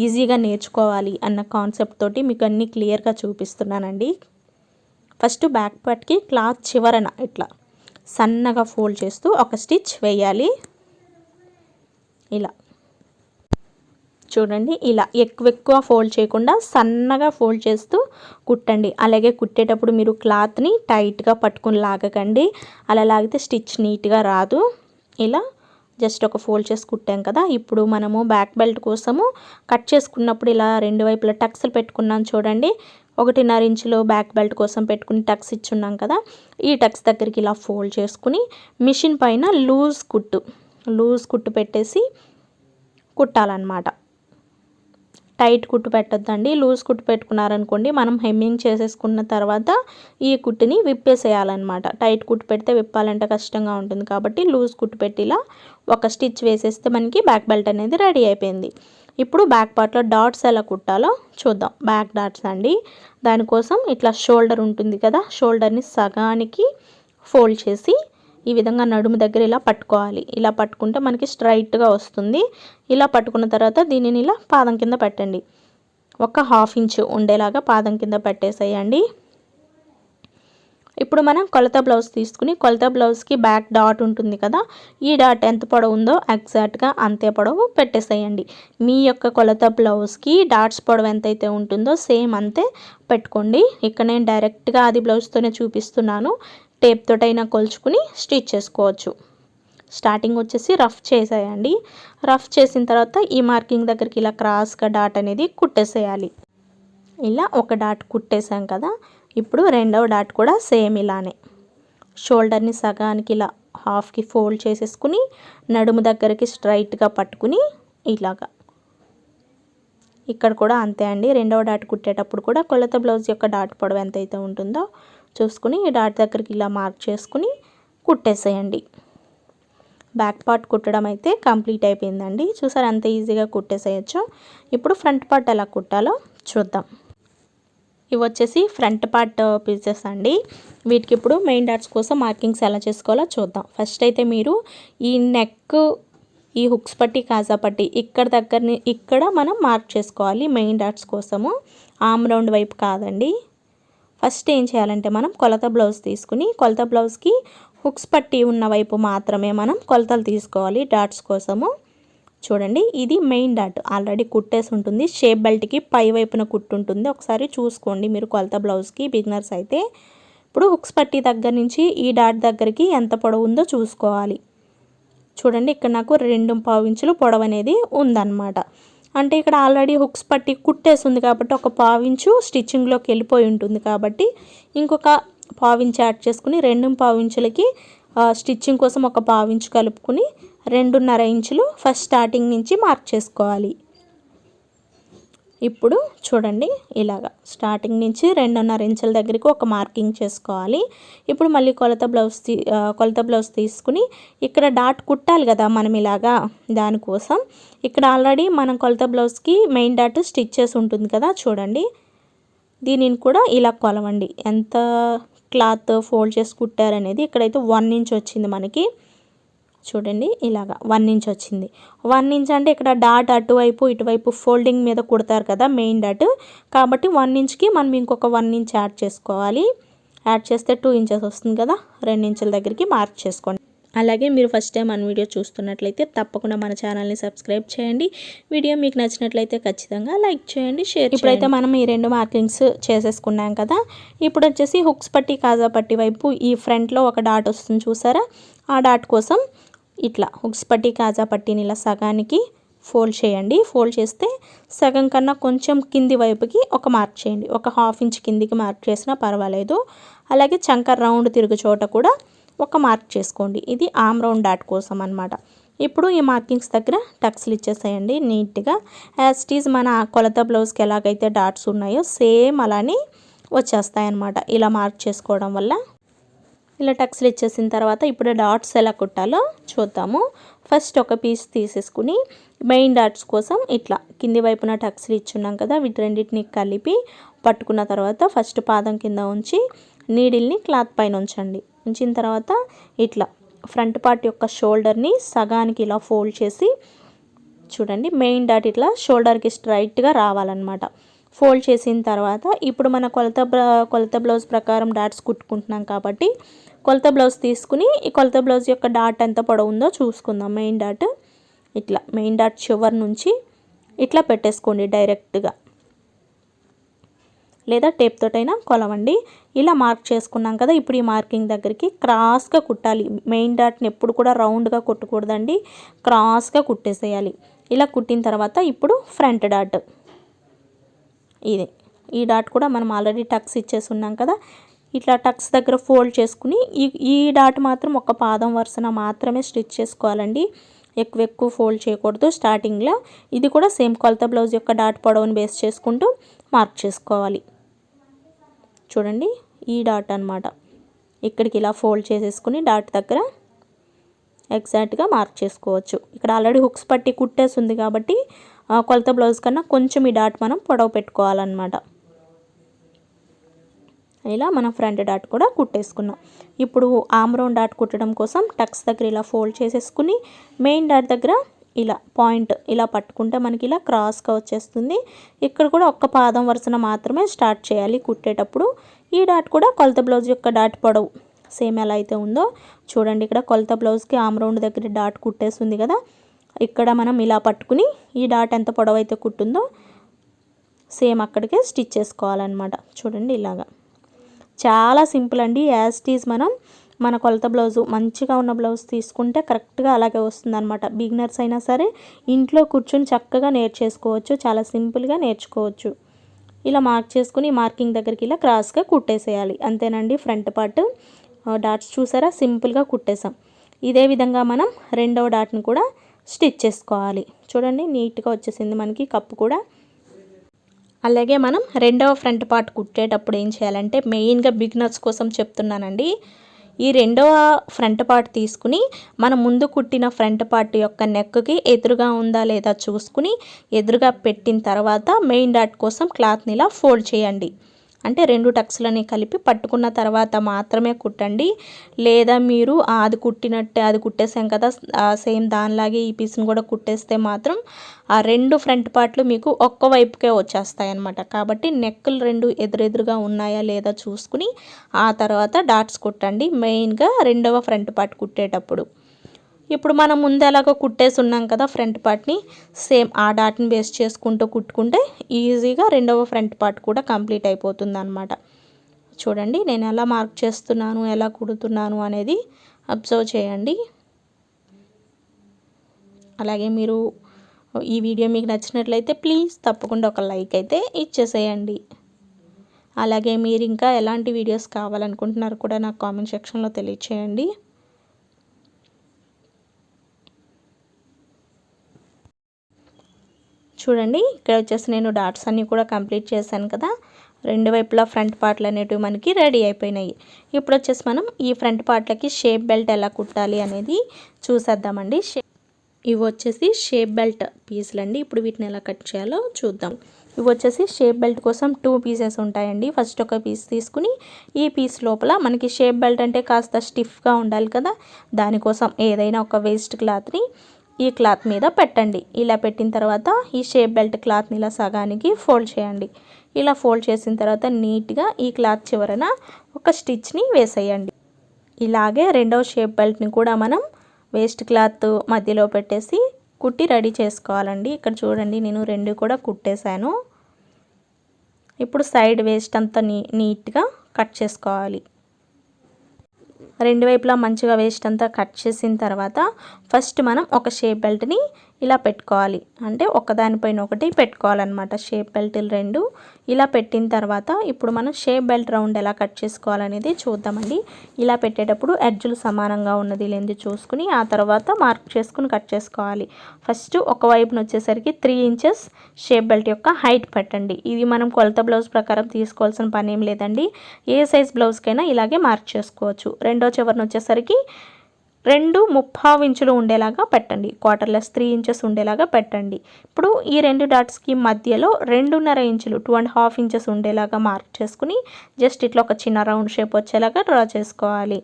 ఈజీగా నేర్చుకోవాలి అన్న కాన్సెప్ట్ తోటి మీకు అన్నీ క్లియర్గా చూపిస్తున్నానండి. ఫస్ట్ బ్యాక్ పార్ట్కి క్లాత్ చివరన ఇట్లా సన్నగా ఫోల్డ్ చేస్తూ ఒక స్టిచ్ వేయాలి. ఇలా చూడండి, ఇలా ఎక్కువ ఫోల్డ్ చేయకుండా సన్నగా ఫోల్డ్ చేస్తూ కుట్టండి. అలాగే కుట్టేటప్పుడు మీరు క్లాత్ని టైట్గా పట్టుకుని లాగకండి. అలా లాగితే స్టిచ్ నీట్గా రాదు. ఇలా జస్ట్ ఒక ఫోల్డ్ చేసి కుట్టాం కదా. ఇప్పుడు మనము బ్యాక్ బెల్ట్ కోసము కట్ చేసుకున్నప్పుడు ఇలా 2 వైపులా టక్స్లు పెట్టుకున్నాం చూడండి. 1.5 ఇంచులు బ్యాక్ బెల్ట్ కోసం పెట్టుకుని టక్స్ ఇచ్చున్నాం కదా. ఈ టక్స్ దగ్గరికి ఇలా ఫోల్డ్ చేసుకుని మిషన్ పైన లూజ్ కుట్టు పెట్టేసి కుట్టాలన్నమాట. టైట్ కుట్టు పెట్టొద్దండి. లూజ్ కుట్టు పెట్టుకున్నారనుకోండి, మనం హెమ్మింగ్ చేసేసుకున్న తర్వాత ఈ కుట్టుని విప్పేసేయాలన్నమాట. టైట్ కుట్టు పెడితే విప్పాలంటే కష్టంగా ఉంటుంది కాబట్టి లూజ్ కుట్టు పెట్టి ఇలా ఒక స్టిచ్ వేసేస్తే మనకి బ్యాక్ బెల్ట్ అనేది రెడీ అయిపోయింది. ఇప్పుడు బ్యాక్ పార్ట్లో డాట్స్ ఎలా కుట్టాలో చూద్దాం. బ్యాక్ డాట్స్ అండి. దానికోసం ఇట్లా షోల్డర్ ఉంటుంది కదా, షోల్డర్ని సగానికి ఫోల్డ్ చేసి ఈ విధంగా నడుము దగ్గర ఇలా పట్టుకోవాలి. ఇలా పట్టుకుంటే మనకి స్ట్రైట్గా వస్తుంది. ఇలా పట్టుకున్న తర్వాత దీనిని ఇలా పాదం కింద పెట్టండి. ఒక 1/2 ఇంచు ఉండేలాగా పాదం కింద పెట్టేసేయండి. ఇప్పుడు మనం కొలత బ్లౌజ్ తీసుకుని కొలత బ్లౌజ్కి బ్యాక్ డాట్ ఉంటుంది కదా, ఈ డాట్ ఎంత పొడవు ఉందో ఎగ్జాక్ట్గా అంతే పొడవు పెట్టేసేయండి. మీ యొక్క కొలత బ్లౌజ్కి డాట్స్ పొడవు ఎంతైతే ఉంటుందో సేమ్ అంతే పెట్టుకోండి. ఇక్కడ నేను డైరెక్ట్గా అది బ్లౌజ్తోనే చూపిస్తున్నాను. టేప్ తోటైనా కొలుచుకుని స్టిచ్ చేసుకోవచ్చు. స్టార్టింగ్ వచ్చేసి రఫ్ చేసేయండి. రఫ్ చేసిన తర్వాత ఈ మార్కింగ్ దగ్గరికి ఇలా క్రాస్గా డాట్ అనేది కుట్టేసేయాలి. ఇలా ఒక డాట్ కుట్టేసాం కదా. ఇప్పుడు రెండవ డాట్ కూడా సేమ్ ఇలానే షోల్డర్ని సగానికి ఇలా హాఫ్కి ఫోల్డ్ చేసేసుకుని నడుము దగ్గరికి స్ట్రైట్గా పట్టుకుని ఇలాగా ఇక్కడ కూడా అంతే అండి. రెండవ డాట్ కుట్టేటప్పుడు కూడా కొలత బ్లౌజ్ యొక్క డాట్ పొడవు ఎంతైతే ఉంటుందో చూసుకుని ఈ డాట్ దగ్గరికి ఇలా మార్క్ చేసుకుని కుట్టేసేయండి. బ్యాక్ పార్ట్ కుట్టడం అయితే కంప్లీట్ అయిపోయిందండి. చూసారు అంత ఈజీగా కుట్టేసేయచ్చు. ఇప్పుడు ఫ్రంట్ పార్ట్ ఎలా కుట్టాలో చూద్దాం. ఇవి వచ్చేసి ఫ్రంట్ పార్ట్ పీసెస్ అండి. వీటికి ఇప్పుడు మెయిన్ డాట్స్ కోసం మార్కింగ్స్ ఎలా చేసుకోవాలో చూద్దాం. ఫస్ట్ అయితే మీరు ఈ నెక్, ఈ హుక్స్ పట్టి, కాజా పట్టి ఇక్కడ మనం మార్క్ చేసుకోవాలి మెయిన్ డాట్స్ కోసము. ఆమ్ రౌండ్ వైపు కాదండి. ఫస్ట్ ఏం చేయాలంటే మనం కొలత బ్లౌజ్ తీసుకుని కొలత బ్లౌజ్కి హుక్స్ పట్టి ఉన్న వైపు మాత్రమే మనం కొలతలు తీసుకోవాలి డాట్స్ కోసము. చూడండి, ఇది మెయిన్ డాట్ ఆల్రెడీ కుట్టేసి ఉంటుంది. షేప్ బెల్ట్కి పై వైపున కుట్టు ఉంటుంది. ఒకసారి చూసుకోండి మీరు కొలత బ్లౌజ్కి బిగినర్స్ అయితే. ఇప్పుడు హుక్స్ పట్టి దగ్గర నుంచి ఈ డాట్ దగ్గరికి ఎంత పొడవు ఉందో చూసుకోవాలి. చూడండి, ఇక్కడ నాకు 2.5 ఇంచులు పొడవు అనేది ఉందన్నమాట. అంటే ఇక్కడ ఆల్రెడీ హుక్స్ పట్టి కుట్టేసి ఉంది కాబట్టి ఒక 1/2 ఇంచు స్టిచ్చింగ్లోకి వెళ్ళిపోయి ఉంటుంది కాబట్టి ఇంకొక 1/2 ఇంచు యాడ్ చేసుకుని 2.5 ఇంచులకి స్టిచ్చింగ్ కోసం ఒక పావించు కలుపుకుని 2.5 ఇంచులు ఫస్ట్ స్టార్టింగ్ నుంచి మార్క్ చేసుకోవాలి. ఇప్పుడు చూడండి ఇలాగా స్టార్టింగ్ నుంచి 2.5 ఇంచుల దగ్గరికి ఒక మార్కింగ్ చేసుకోవాలి. ఇప్పుడు మళ్ళీ కొలత బ్లౌజ్ తీసుకుని ఇక్కడ డాట్ కుట్టాలి కదా మనం ఇలాగా, దానికోసం ఇక్కడ ఆల్రెడీ మనం కొలత బ్లౌజ్కి మెయిన్ డాట్ స్టిచ్ చేసి ఉంటుంది కదా, చూడండి దీనిని కూడా ఇలా కొలవండి. ఎంత క్లాత్ ఫోల్డ్ చేసి కుట్టారనేది ఇక్కడైతే 1 ఇంచ్ వచ్చింది మనకి. చూడండి ఇలాగా 1 ఇంచ్ వచ్చింది. 1 ఇంచ్ అంటే ఇక్కడ డాట్ అటువైపు ఇటువైపు ఫోల్డింగ్ మీద కుడతారు కదా మెయిన్ డాట్, కాబట్టి 1 ఇంచ్కి మనం ఇంకొక 1 ఇంచ్ యాడ్ చేసుకోవాలి. యాడ్ చేస్తే 2 ఇంచెస్ వస్తుంది కదా, 2 ఇంచుల దగ్గరికి మార్క్ చేసుకోండి. అలాగే మీరు ఫస్ట్ టైం మన వీడియో చూస్తున్నట్లయితే తప్పకుండా మన ఛానల్ని సబ్స్క్రైబ్ చేయండి. వీడియో మీకు నచ్చినట్లయితే ఖచ్చితంగా లైక్ చేయండి, షేర్ చేయండి. ఇప్పుడైతే మనం ఈ 2 మార్కింగ్స్ చేసేసుకున్నాం కదా. ఇప్పుడు వచ్చేసి హుక్స్ పట్టి కాజా పట్టి వైపు ఈ ఫ్రంట్లో ఒక డాట్ వస్తుంది చూసారా, ఆ డాట్ కోసం ఇట్లా హుక్స్ పట్టి కాజా పట్టిని ఇలా సగానికి ఫోల్డ్ చేయండి. ఫోల్డ్ చేస్తే సగం కన్నా కొంచెం కింది వైపుకి ఒక మార్క్ చేయండి. ఒక 1/2 ఇంచ్ కిందికి మార్క్ చేసినా పర్వాలేదు. అలాగే చంకర్ రౌండ్ తిరుగు చోట కూడా ఒక మార్క్ చేసుకోండి. ఇది ఆమ్ రౌండ్ డాట్ కోసం అన్నమాట. ఇప్పుడు ఈ మార్కింగ్స్ దగ్గర టక్స్లు ఇచ్చేసేయండి నీట్గా. యాజ్ ఇట్ ఈజ్ మన కొలత బ్లౌజ్కి ఎలాగైతే డాట్స్ ఉన్నాయో సేమ్ అలానే వచ్చేస్తాయన్నమాట ఇలా మార్క్ చేసుకోవడం వల్ల. ఇలా టక్స్లు ఇచ్చేసిన తర్వాత ఇప్పుడు డాట్స్ ఎలా కుట్టాలో చూద్దాము. ఫస్ట్ ఒక పీస్ తీసేసుకుని మెయిన్ డాట్స్ కోసం ఇట్లా కింది వైపున టక్స్లు ఇచ్చున్నాం కదా, వీటి రెండింటిని కలిపి పట్టుకున్న తర్వాత ఫస్ట్ పాదం కింద ఉంచి నీడిల్ని క్లాత్ పైన ఉంచండి. ఉంచిన తర్వాత ఇట్లా ఫ్రంట్ పార్ట్ యొక్క షోల్డర్ని సగానికి ఇలా ఫోల్డ్ చేసి చూడండి మెయిన్ డాట్ ఇట్లా షోల్డర్కి స్ట్రైట్గా రావాలన్నమాట. ఫోల్డ్ చేసిన తర్వాత ఇప్పుడు మన కొలత బ్లౌజ్ ప్రకారం డాట్స్ కుట్టుకుంటున్నాం కాబట్టి కొలత బ్లౌజ్ తీసుకుని ఈ కొలత బ్లౌజ్ యొక్క డాట్ ఎంత పొడవు ఉందో చూసుకుందాం. మెయిన్ డాట్ ఇట్లా మెయిన్ డాట్ చివరి నుంచి ఇట్లా పెట్టేసుకోండి డైరెక్ట్గా, లేదా టేప్ తోటైనా కొలవండి. ఇలా మార్క్ చేసుకున్నాం కదా, ఇప్పుడు ఈ మార్కింగ్ దగ్గరికి క్రాస్గా కుట్టాలి. మెయిన్ డాట్ని ఎప్పుడు కూడా రౌండ్గా కుట్టకూడదండి, క్రాస్గా కుట్టేసేయాలి. ఇలా కుట్టిన తర్వాత ఇప్పుడు ఫ్రంట్ డాట్ ఇది, ఈ డాట్ కూడా మనం ఆల్రెడీ టక్స్ ఇచ్చేసి ఉన్నాం కదా, ఇట్లా టక్స్ దగ్గర ఫోల్డ్ చేసుకుని ఈ డాట్ మాత్రం ఒక పాదం వరుసన మాత్రమే స్టిచ్ చేసుకోవాలండి, ఎక్కువ ఫోల్డ్ చేయకూడదు స్టార్టింగ్లో. ఇది కూడా సేమ్ కొలత బ్లౌజ్ యొక్క డాట్ పొడవుని బేస్ చేసుకుంటూ మార్క్ చేసుకోవాలి. చూడండి ఈ డాట్ అన్నమాట, ఇక్కడికి ఇలా ఫోల్డ్ చేసేసుకుని డాట్ దగ్గర ఎగ్జాక్ట్గా మార్క్ చేసుకోవచ్చు. ఇక్కడ ఆల్రెడీ హుక్స్ పట్టి కుట్టేసి ఉంది కాబట్టి కొలత బ్లౌజ్ కన్నా కొంచెం ఈ డాట్ మనం పొడవు పెట్టుకోవాలన్నమాట. ఇలా మనం ఫ్రంట్ డాట్ కూడా కుట్టేసుకున్నాం. ఇప్పుడు ఆమ్ రౌండ్ డాట్ కుట్టడం కోసం టక్స్ దగ్గర ఇలా ఫోల్డ్ చేసేసుకుని మెయిన్ డాట్ దగ్గర ఇలా పాయింట్ ఇలా పట్టుకుంటే మనకి ఇలా క్రాస్గా వచ్చేస్తుంది. ఇక్కడ కూడా ఒక్క పాదం వరుసన మాత్రమే స్టార్ట్ చేయాలి కుట్టేటప్పుడు. ఈ డాట్ కూడా కొలత బ్లౌజ్ యొక్క డాట్ పొడవు సేమ్ ఎలా అయితే ఉందో చూడండి. ఇక్కడ కొలత బ్లౌజ్కి ఆమ్ రౌండ్ దగ్గర డాట్ కుట్టేస్తుంది కదా, ఇక్కడ మనం ఇలా పట్టుకుని ఈ డాట్ ఎంత పొడవు అయితే కుట్టుందో సేమ్ అక్కడికే స్టిచ్ చేసుకోవాలన్నమాట. చూడండి ఇలాగా చాలా సింపుల్ అండి. యాజ్ ఇట్ ఈజ్ మనం మన కొలత బ్లౌజు మంచిగా ఉన్న బ్లౌజ్ తీసుకుంటే కరెక్ట్గా అలాగే వస్తుందన్నమాట. బిగినర్స్ అయినా సరే ఇంట్లో కూర్చొని చక్కగా నేర్చేసుకోవచ్చు, చాలా సింపుల్గా నేర్చుకోవచ్చు. ఇలా మార్క్ చేసుకుని మార్కింగ్ దగ్గరికి ఇలా క్రాస్గా కుట్టేసేయాలి, అంతేనండి. ఫ్రంట్ పార్ట్ డాట్స్ చూసారా సింపుల్గా కుట్టేసాం. ఇదే విధంగా మనం రెండవ డాట్ని కూడా స్టిచ్ చేసుకోవాలి. చూడండి నీట్గా వచ్చేసింది మనకి కప్పు కూడా. అలాగే మనం రెండవ ఫ్రంట్ పార్ట్ కుట్టేటప్పుడు ఏం చేయాలంటే మెయిన్గా బిగినర్స్ కోసం చెప్తున్నానండి. ఈ రెండవ ఫ్రంట్ పార్ట్ తీసుకుని మనం ముందు కుట్టిన ఫ్రంట్ పార్ట్ యొక్క నెక్కి ఎదురుగా ఉందా లేదా చూసుకుని ఎదురుగా పెట్టిన తర్వాత మెయిన్ డాట్ కోసం క్లాత్ని ఇలా ఫోల్డ్ చేయండి. అంటే రెండు టక్స్లని కలిపి పట్టుకున్న తర్వాత మాత్రమే కుట్టండి. లేదా మీరు అది కుట్టినట్టే అది కుట్టేసాం కదా సేమ్ దానిలాగే ఈ పీస్ని కూడా కుట్టేస్తే మాత్రం ఆ రెండు ఫ్రంట్ పార్ట్లు మీకు ఒక్క వైపుకే వచ్చేస్తాయి అన్నమాట. కాబట్టి నెక్కులు రెండు ఎదురెదురుగా ఉన్నాయా లేదా చూసుకుని ఆ తర్వాత డాట్స్ కుట్టండి మెయిన్గా రెండవ ఫ్రంట్ పార్ట్ కుట్టేటప్పుడు. ఇప్పుడు మనం ముందు ఎలాగో కుట్టేసి ఉన్నాం కదా ఫ్రంట్ పార్ట్ని, సేమ్ ఆ డాట్ని బేస్ చేసుకుంటూ కుట్టుకుంటే ఈజీగా రెండవ ఫ్రంట్ పార్ట్ కూడా కంప్లీట్ అయిపోతుంది అన్నమాట. చూడండి నేను ఎలా మార్క్ చేస్తున్నాను, ఎలా కుడుతున్నాను అనేది అబ్జర్వ్ చేయండి. అలాగే మీరు ఈ వీడియో మీకు నచ్చినట్లయితే ప్లీజ్ తప్పకుండా ఒక లైక్ అయితే ఇచ్చేసేయండి. అలాగే మీరు ఇంకా ఎలాంటి వీడియోస్ కావాలనుకుంటున్నారు కూడా నాకు కామెంట్ సెక్షన్లో తెలియచేయండి. చూడండి ఇక్కడ వచ్చేసి నేను డాట్స్ అన్నీ కూడా కంప్లీట్ చేశాను కదా, రెండు వైపులా ఫ్రంట్ పార్ట్లు అనేటివి మనకి రెడీ అయిపోయినాయి. ఇప్పుడు వచ్చేసి మనం ఈ ఫ్రంట్ పార్ట్లకి షేప్ బెల్ట్ ఎలా కుట్టాలి అనేది చూసేద్దామండి. ఇవి వచ్చేసి షేప్ బెల్ట్ పీసులు అండి. ఇప్పుడు వీటిని ఎలా కట్ చేయాలో చూద్దాం. ఇవి వచ్చేసి షేప్ బెల్ట్ కోసం 2 పీసెస్ ఉంటాయండి. ఫస్ట్ ఒక పీస్ తీసుకుని ఈ పీస్ లోపల మనకి షేప్ బెల్ట్ అంటే కాస్త స్టిఫ్గా ఉండాలి కదా, దానికోసం ఏదైనా ఒక వేస్ట్ క్లాత్ని ఈ క్లాత్ మీద పెట్టండి. ఇలా పెట్టిన తర్వాత ఈ షేప్ బెల్ట్ క్లాత్ని ఇలా సగానికి ఫోల్డ్ చేయండి. ఇలా ఫోల్డ్ చేసిన తర్వాత నీట్గా ఈ క్లాత్ చివరన ఒక స్టిచ్ని వేసేయండి. ఇలాగే రెండవ షేప్ బెల్ట్ని కూడా మనం వేస్ట్ క్లాత్ మధ్యలో పెట్టేసి కుట్టి రెడీ చేసుకోవాలండి. ఇక్కడ చూడండి నేను రెండు కూడా కుట్టేశాను. ఇప్పుడు సైడ్ వేస్ట్ అంతా నీట్గా కట్ చేసుకోవాలి. రెండు వైపులా మంచిగా వేస్ట్ అంతా కట్ చేసిన తర్వాత ఫస్ట్ మనం ఒక షేప్ బెల్ట్ని ఇలా పెట్టుకోవాలి. అంటే ఒకదానిపైన ఒకటి పెట్టుకోవాలన్నమాట. షేప్ బెల్ట్లు రెండు ఇలా పెట్టిన తర్వాత ఇప్పుడు మనం షేప్ బెల్ట్ రౌండ్ ఎలా కట్ చేసుకోవాలనేది చూద్దామండి. ఇలా పెట్టేటప్పుడు ఎడ్జులు సమానంగా ఉన్నది లేనిది చూసుకుని ఆ తర్వాత మార్క్ చేసుకుని కట్ చేసుకోవాలి. ఫస్ట్ ఒకవైపున వచ్చేసరికి 3 ఇంచెస్ షేప్ బెల్ట్ యొక్క హైట్ పెట్టండి. ఇది మనం కొలత బ్లౌజ్ ప్రకారం తీసుకోవాల్సిన పని ఏం లేదండి. ఏ సైజ్ బ్లౌజ్కైనా ఇలాగే మార్క్ చేసుకోవచ్చు. రెండో చివరన వచ్చేసరికి 2.5 ఇంచులు ఉండేలాగా పెట్టండి. క్వార్టర్లెస్ 3 ఇంచెస్ ఉండేలాగా పెట్టండి. ఇప్పుడు ఈ రెండు డాట్స్కి మధ్యలో 2.5 ఇంచులు 2.5 ఇంచెస్ ఉండేలాగా మార్క్ చేసుకుని జస్ట్ ఇట్లా ఒక చిన్న రౌండ్ షేప్ వచ్చేలాగా డ్రా చేసుకోవాలి.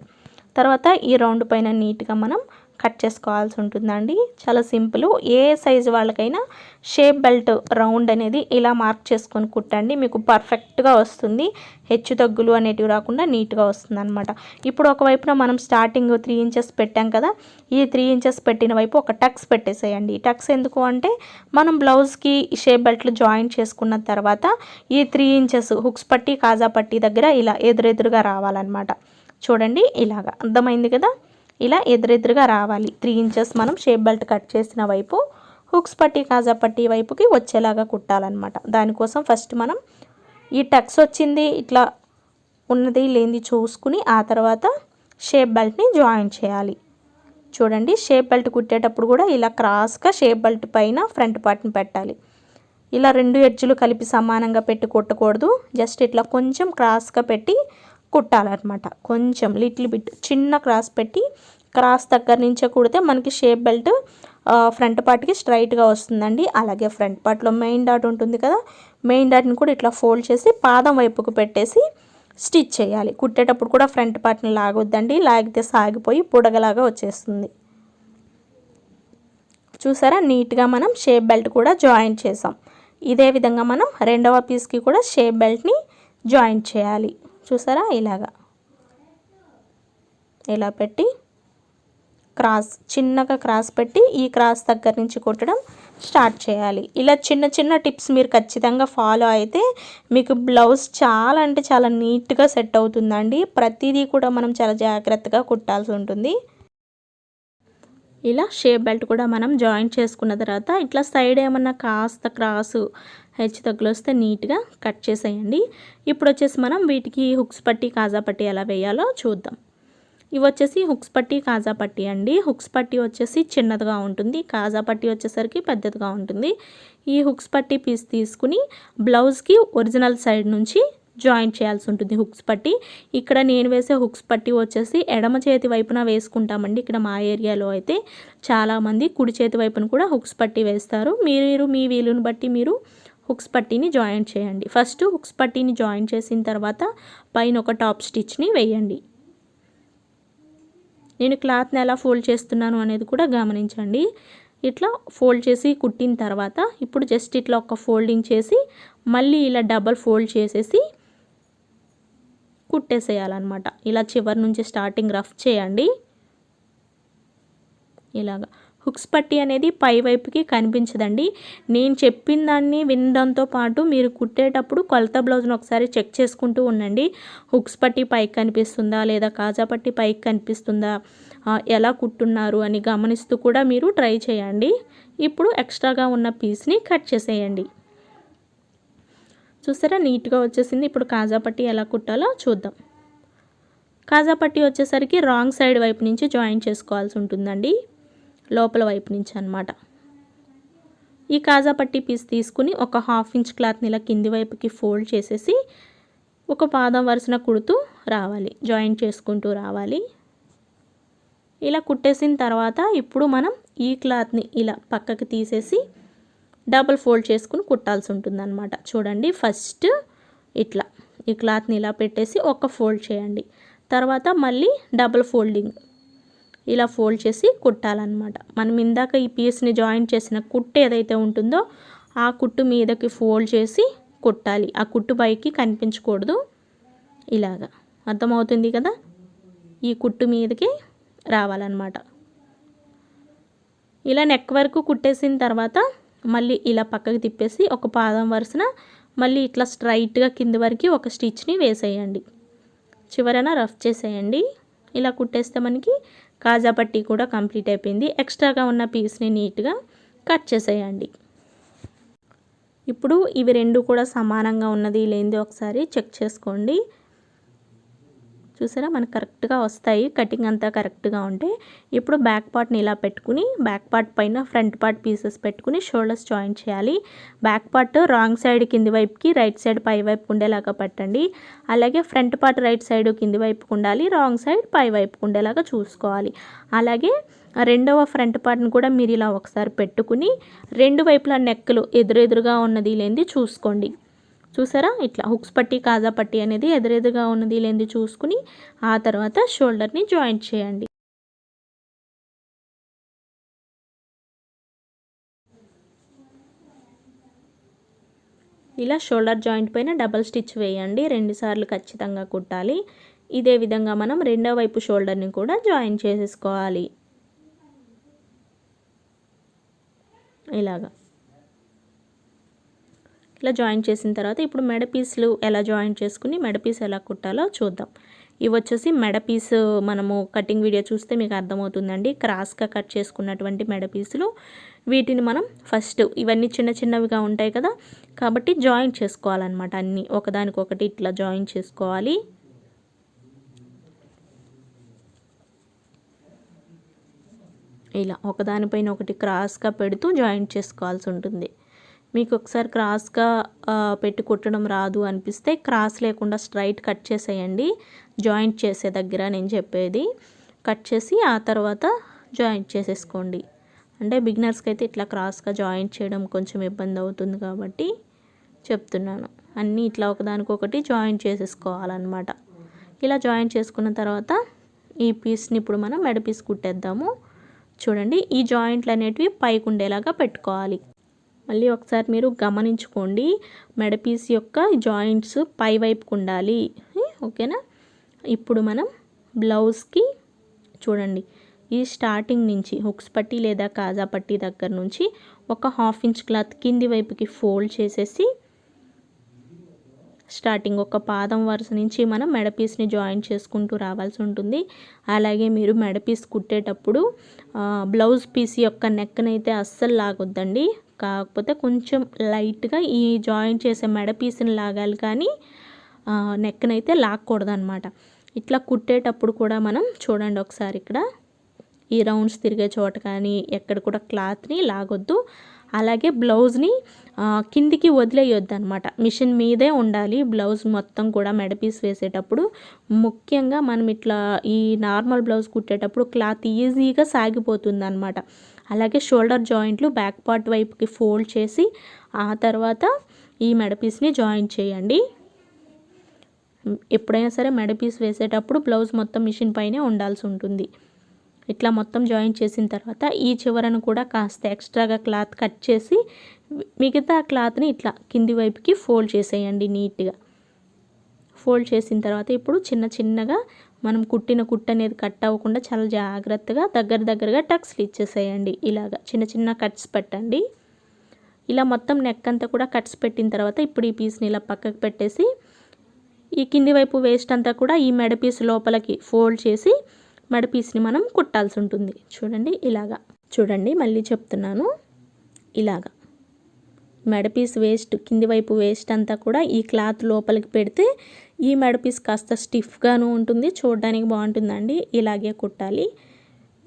తర్వాత ఈ రౌండ్ పైన నీట్గా మనం కట్ చేసుకోవాల్సి ఉంటుందండి. చాలా సింపుల్. ఏ సైజు వాళ్ళకైనా షేప్ బెల్ట్ రౌండ్ అనేది ఇలా మార్క్ చేసుకొని కుట్టండి, మీకు పర్ఫెక్ట్గా వస్తుంది. హెచ్చు తగ్గులు అనేటివి రాకుండా నీట్గా వస్తుంది అనమాట. ఇప్పుడు ఒకవైపున మనం స్టార్టింగ్ 3 ఇంచెస్ పెట్టాం కదా, ఈ 3 ఇంచెస్ పెట్టిన వైపు ఒక టక్స్ పెట్టేసేయండి. టక్స్ ఎందుకు అంటే మనం బ్లౌజ్కి షేప్ బెల్ట్లు జాయిన్ చేసుకున్న తర్వాత ఈ 3 ఇంచెస్ హుక్స్ పట్టి కాజా పట్టి దగ్గర ఇలా ఎదురెదురుగా రావాలన్నమాట. చూడండి ఇలాగా అర్థమైంది కదా, ఇలా ఎదురెదురుగా రావాలి. 3 ఇంచెస్ మనం షేప్ బెల్ట్ కట్ చేసిన వైపు హుక్స్ పట్టి కాజా పట్టి వైపుకి వచ్చేలాగా కుట్టాలన్నమాట. దానికోసం ఫస్ట్ మనం ఈ టక్స్ వచ్చింది ఇట్లా ఉన్నది లేనిది చూసుకుని ఆ తర్వాత షేప్ బెల్ట్ని జాయిన్ చేయాలి. చూడండి షేప్ బెల్ట్ కుట్టేటప్పుడు కూడా ఇలా క్రాస్గా షేప్ బెల్ట్ పైన ఫ్రంట్ పార్ట్ని పెట్టాలి. ఇలా రెండు ఎడ్జులు కలిపి సమానంగా పెట్టి కుట్టకూడదు. జస్ట్ ఇట్లా కొంచెం క్రాస్గా పెట్టి కుట్టాలన్నమాట. కొంచెం లిటిల్ బిట్ చిన్న క్రాస్ పెట్టి క్రాస్ దగ్గర నుంచే కుడితే మనకి షేప్ బెల్ట్ ఫ్రంట్ పార్ట్కి స్ట్రైట్గా వస్తుందండి. అలాగే ఫ్రంట్ పార్ట్లో మెయిన్ డాట్ ఉంటుంది కదా, మెయిన్ డాట్ని కూడా ఇట్లా ఫోల్డ్ చేసి పాదం వైపుకు పెట్టేసి స్టిచ్ చేయాలి. కుట్టేటప్పుడు కూడా ఫ్రంట్ పార్ట్ని లాగొద్దండి, లాగితే సాగిపోయి బుడగలాగా వచ్చేస్తుంది. చూసారా నీట్గా మనం షేప్ బెల్ట్ కూడా జాయిన్ చేసాం. ఇదే విధంగా మనం రెండవ పీస్కి కూడా షేప్ బెల్ట్ని జాయిన్ చేయాలి. చూసారా ఇలాగా ఇలా పెట్టి క్రాస్ చిన్నగా క్రాస్ పెట్టి ఈ క్రాస్ దగ్గర నుంచి కుట్టడం స్టార్ట్ చేయాలి. ఇలా చిన్న చిన్న టిప్స్ మీరు ఖచ్చితంగా ఫాలో అయితే మీకు బ్లౌజ్ చాలా అంటే చాలా నీట్గా సెట్ అవుతుందండి. ప్రతిదీ కూడా మనం చాలా జాగ్రత్తగా కుట్టాల్సి ఉంటుంది. ఇలా షేప్ బెల్ట్ కూడా మనం జాయిన్ చేసుకున్న తర్వాత ఇట్లా సైడ్ ఏమన్నా కాస్త క్రాసు హెచ్చు తగ్గులు వస్తే నీట్గా కట్ చేసేయండి. ఇప్పుడు వచ్చేసి మనం వీటికి హుక్స్ పట్టి కాజా పట్టి ఎలా వేయాలో చూద్దాం. ఇవి వచ్చేసి హుక్స్ పట్టి కాజా పట్టి అండి. హుక్స్ పట్టి వచ్చేసి చిన్నదిగా ఉంటుంది, కాజా పట్టి వచ్చేసరికి పెద్దదిగా ఉంటుంది. ఈ హుక్స్ పట్టి పీస్ తీసుకుని బ్లౌజ్కి ఒరిజినల్ సైడ్ నుంచి జాయిన్ చేయాల్సి ఉంటుంది హుక్స్ పట్టి. ఇక్కడ నేను వేసే హుక్స్ పట్టి వచ్చేసి ఎడమ చేతి వైపున వేసుకుంటామండి. ఇక్కడ మా ఏరియాలో అయితే చాలామంది కుడి చేతి వైపున కూడా హుక్స్ పట్టి వేస్తారు. మీరు మీ వీలుని బట్టి మీరు హుక్స్ పట్టీని జాయిన్ చేయండి. ఫస్ట్ హుక్స్ పట్టీని జాయిన్ చేసిన తర్వాత పైన ఒక టాప్ స్టిచ్ని వేయండి. నేను క్లాత్ని ఎలా ఫోల్డ్ చేస్తున్నాను అనేది కూడా గమనించండి. ఇట్లా ఫోల్డ్ చేసి కుట్టిన తర్వాత ఇప్పుడు జస్ట్ ఇట్లా ఒక ఫోల్డింగ్ చేసి మళ్ళీ ఇలా డబల్ ఫోల్డ్ చేసేసి కుట్టేసేయాలన్నమాట. ఇలా చివరి నుంచి స్టార్టింగ్ రఫ్ చేయండి. ఇలాగా హుక్స్ పట్టి అనేది పై వైపుకి కనిపించదండి. నేను చెప్పిన దాన్ని వినడంతో పాటు మీరు కుట్టేటప్పుడు కొలత బ్లౌజ్ను ఒకసారి చెక్ చేసుకుంటూ ఉండండి. హుక్స్ పట్టి పైకి కనిపిస్తుందా లేదా కాజా పట్టి పైకి కనిపిస్తుందా, ఎలా కుట్టున్నారు అని గమనిస్తూ కూడా మీరు ట్రై చేయండి. ఇప్పుడు ఎక్స్ట్రాగా ఉన్న పీస్ని కట్ చేసేయండి. చూసారా నీట్గా వచ్చేసింది. ఇప్పుడు కాజా పట్టి ఎలా కుట్టాలో చూద్దాం. కాజా పట్టి వచ్చేసరికి రాంగ్ సైడ్ వైపు నుంచి జాయిన్ చేసుకోవాల్సి ఉంటుందండి, లోపల వైపు నుంచి అన్నమాట. ఈ కాజా పట్టీ పీస్ తీసుకుని ఒక 1/2 ఇంచ్ క్లాత్ని ఇలా కింది వైపుకి ఫోల్డ్ చేసేసి ఒక పాదం వరుసన కుడుతూ రావాలి, జాయింట్ చేసుకుంటూ రావాలి. ఇలా కుట్టేసిన తర్వాత ఇప్పుడు మనం ఈ క్లాత్ని ఇలా పక్కకి తీసేసి డబుల్ ఫోల్డ్ చేసుకుని కుట్టాల్సి ఉంటుందన్నమాట. చూడండి, ఫస్ట్ ఇట్లా ఈ క్లాత్ని ఇలా పెట్టేసి ఒక ఫోల్డ్ చేయండి, తర్వాత మళ్ళీ డబుల్ ఫోల్డింగ్ ఇలా ఫోల్డ్ చేసి కుట్టాలన్నమాట. మనం ఇందాక ఈ పీస్ని జాయింట్ చేసిన కుట్టు ఏదైతే ఉంటుందో ఆ కుట్టు మీదకి ఫోల్డ్ చేసి కుట్టాలి. ఆ కుట్టు పైకి కనిపించకూడదు. ఇలాగా అర్థమవుతుంది కదా, ఈ కుట్టు మీదకి రావాలన్నమాట. ఇలా నెక్ వరకు కుట్టేసిన తర్వాత మళ్ళీ ఇలా పక్కకి తిప్పేసి ఒక పాదం వరుసన మళ్ళీ ఇట్లా స్ట్రైట్గా కింది వరకు ఒక స్టిచ్ని వేసేయండి, చివరన రఫ్ చేసేయండి. ఇలా కుట్టేస్తే మనకి కాజా పట్టీ కూడా కంప్లీట్ అయిపోయింది. ఎక్స్ట్రాగా ఉన్న పీస్ని నీట్గా కట్ చేసేయండి. ఇప్పుడు ఇవి రెండు కూడా సమానంగా ఉన్నది లేనిది ఒకసారి చెక్ చేసుకోండి. చూసారా, మనకు కరెక్ట్గా వస్తాయి, కటింగ్ అంతా కరెక్ట్గా ఉంటే. ఇప్పుడు బ్యాక్ పార్ట్ని ఇలా పెట్టుకుని బ్యాక్ పార్ట్ పైన ఫ్రంట్ పార్ట్ పీసెస్ పెట్టుకుని షోల్డర్స్ జాయిన్ చేయాలి. బ్యాక్ పార్ట్ రాంగ్ సైడ్ కింది వైపుకి, రైట్ సైడ్ పై వైపు ఉండేలాగా పెట్టండి. అలాగే ఫ్రంట్ పార్ట్ రైట్ సైడ్ కింది వైపుకు ఉండాలి, రాంగ్ సైడ్ పై వైపుకు ఉండేలాగా చూసుకోవాలి. అలాగే రెండవ ఫ్రంట్ పార్ట్ని కూడా మీరు ఇలా ఒకసారి పెట్టుకుని రెండు వైపులా నెక్కులు ఎదురెదురుగా ఉన్నది లేనిది చూసుకోండి. చూసారా, ఇట్లా హుక్స్ పట్టీ కాజా పట్టీ అనేది ఎదురెదురుగా ఉన్నది లేనిది చూసుకుని ఆ తర్వాత షోల్డర్ని జాయింట్ చేయండి. ఇలా షోల్డర్ జాయింట్ పైన డబల్ స్టిచ్ వేయండి, 2 సార్లు ఖచ్చితంగా కుట్టాలి. ఇదే విధంగా మనం రెండో వైపు షోల్డర్ని కూడా జాయిన్ చేసేసుకోవాలి. ఇలాగా ఇలా జాయిన్ చేసిన తర్వాత ఇప్పుడు మెడ పీసులు ఎలా జాయిన్ చేసుకుని మెడ పీస్ ఎలా కుట్టాలో చూద్దాం. ఇవి వచ్చేసి మెడ పీసు మనము కటింగ్ వీడియో చూస్తే మీకు అర్థమవుతుందండి. క్రాస్గా కట్ చేసుకున్నటువంటి మెడ పీసులు. వీటిని మనం ఫస్ట్ ఇవన్నీ చిన్న చిన్నవిగా ఉంటాయి కదా, కాబట్టి జాయిన్ చేసుకోవాలన్నమాట. అన్నీ ఒకదానికొకటి ఇట్లా జాయిన్ చేసుకోవాలి. ఇలా ఒకదానిపైన ఒకటి క్రాస్గా పెడుతూ జాయింట్ చేసుకోవాల్సి ఉంటుంది. మీకు ఒకసారి క్రాస్గా పెట్టి కుట్టడం రాదు అనిపిస్తే క్రాస్ లేకుండా స్ట్రైట్ కట్ చేసేయండి. జాయింట్ చేసే దగ్గర నేను చెప్పేది కట్ చేసి ఆ తర్వాత జాయింట్ చేసేసుకోండి. అంటే బిగినర్స్కి అయితే ఇట్లా క్రాస్గా జాయింట్ చేయడం కొంచెం ఇబ్బంది అవుతుంది కాబట్టి చెప్తున్నాను. అన్నీ ఇట్లా ఒకదానికొకటి జాయింట్ చేసేసుకోవాలన్నమాట. ఇలా జాయింట్ చేసుకున్న తర్వాత ఈ పీస్ని ఇప్పుడు మనం మెడ పీస్ కుట్టేద్దాము. చూడండి, ఈ జాయింట్లు అనేటివి పైకి ఉండేలాగా పెట్టుకోవాలి. మళ్ళీ ఒకసారి మీరు గమనించుకోండి, మెడ పీస్ యొక్క జాయింట్స్ పై వైపుకు ఉండాలి. ఓకేనా. ఇప్పుడు మనం బ్లౌజ్కి చూడండి, ఈ స్టార్టింగ్ నుంచి హుక్స్ పట్టీ లేదా కాజా పట్టీ దగ్గర నుంచి ఒక 1/2 ఇంచ్ క్లాత్ కింది వైపుకి ఫోల్డ్ చేసేసి స్టార్టింగ్ ఒక పాదం వరుస నుంచి మనం మెడ పీస్ని జాయిన్ చేసుకుంటూ రావాల్సి ఉంటుంది. అలాగే మీరు మెడ పీస్ కుట్టేటప్పుడు బ్లౌజ్ పీస్ యొక్క నెక్నైతే అస్సలు లాగొద్దండి. కాకపోతే కొంచెం లైట్గా ఈ జాయిన్ చేసే మెడ పీస్ని లాగాలి, కానీ నెక్నైతే లాక్కూడదు అనమాట. ఇట్లా కుట్టేటప్పుడు కూడా మనం చూడండి ఒకసారి ఇక్కడ ఈ రౌండ్స్ తిరిగే చోట కానీ ఎక్కడ కూడా క్లాత్ని లాగొద్దు. అలాగే బ్లౌజ్ని కిందికి వదిలేయొద్దు అనమాట, మిషన్ మీదే ఉండాలి బ్లౌజ్ మొత్తం కూడా. మెడ పీస్ వేసేటప్పుడు ముఖ్యంగా మనం ఇట్లా ఈ నార్మల్ బ్లౌజ్ కుట్టేటప్పుడు క్లాత్ ఈజీగా సాగిపోతుంది అనమాట. అలాగే షోల్డర్ జాయింట్లు బ్యాక్ పార్ట్ వైపుకి ఫోల్డ్ చేసి ఆ తర్వాత ఈ మెడ పీస్ని జాయిన్ చేయండి. ఎప్పుడైనా సరే మెడ పీస్ వేసేటప్పుడు బ్లౌజ్ మొత్తం మిషన్ పైనే ఉండాల్సి ఉంటుంది. ఇట్లా మొత్తం జాయిన్ చేసిన తర్వాత ఈ చివరను కూడా కాస్త ఎక్స్ట్రాగా క్లాత్ కట్ చేసి మిగతా క్లాత్ని ఇట్లా కింది వైపుకి ఫోల్డ్ చేసేయండి నీట్గా. ఫోల్డ్ చేసిన తర్వాత ఇప్పుడు చిన్న చిన్నగా మనం కుట్టిన కుట్టు అనేది కట్ అవ్వకుండా చాలా జాగ్రత్తగా దగ్గరగా టక్స్లు ఇచ్చేసేయండి. ఇలాగా చిన్న చిన్న కట్స్ పెట్టండి. ఇలా మొత్తం నెక్ అంతా కూడా కట్స్ పెట్టిన తర్వాత ఇప్పుడు ఈ పీస్ని ఇలా పక్కకు పెట్టేసి ఈ కింది వైపు వేస్ట్ అంతా కూడా ఈ మెడ పీస్ లోపలికి ఫోల్డ్ చేసి మెడ పీస్ని మనం కుట్టాల్సి ఉంటుంది. చూడండి ఇలాగా. చూడండి మళ్ళీ చెప్తున్నాను, ఇలాగా మెడ పీస్ వేస్ట్ కింది వైపు వేస్ట్ అంతా కూడా ఈ క్లాత్ లోపలికి పెడితే ఈ మెడ పీస్ కాస్త స్టిఫ్గాను ఉంటుంది, చూడడానికి బాగుంటుందండి. ఇలాగే కుట్టాలి.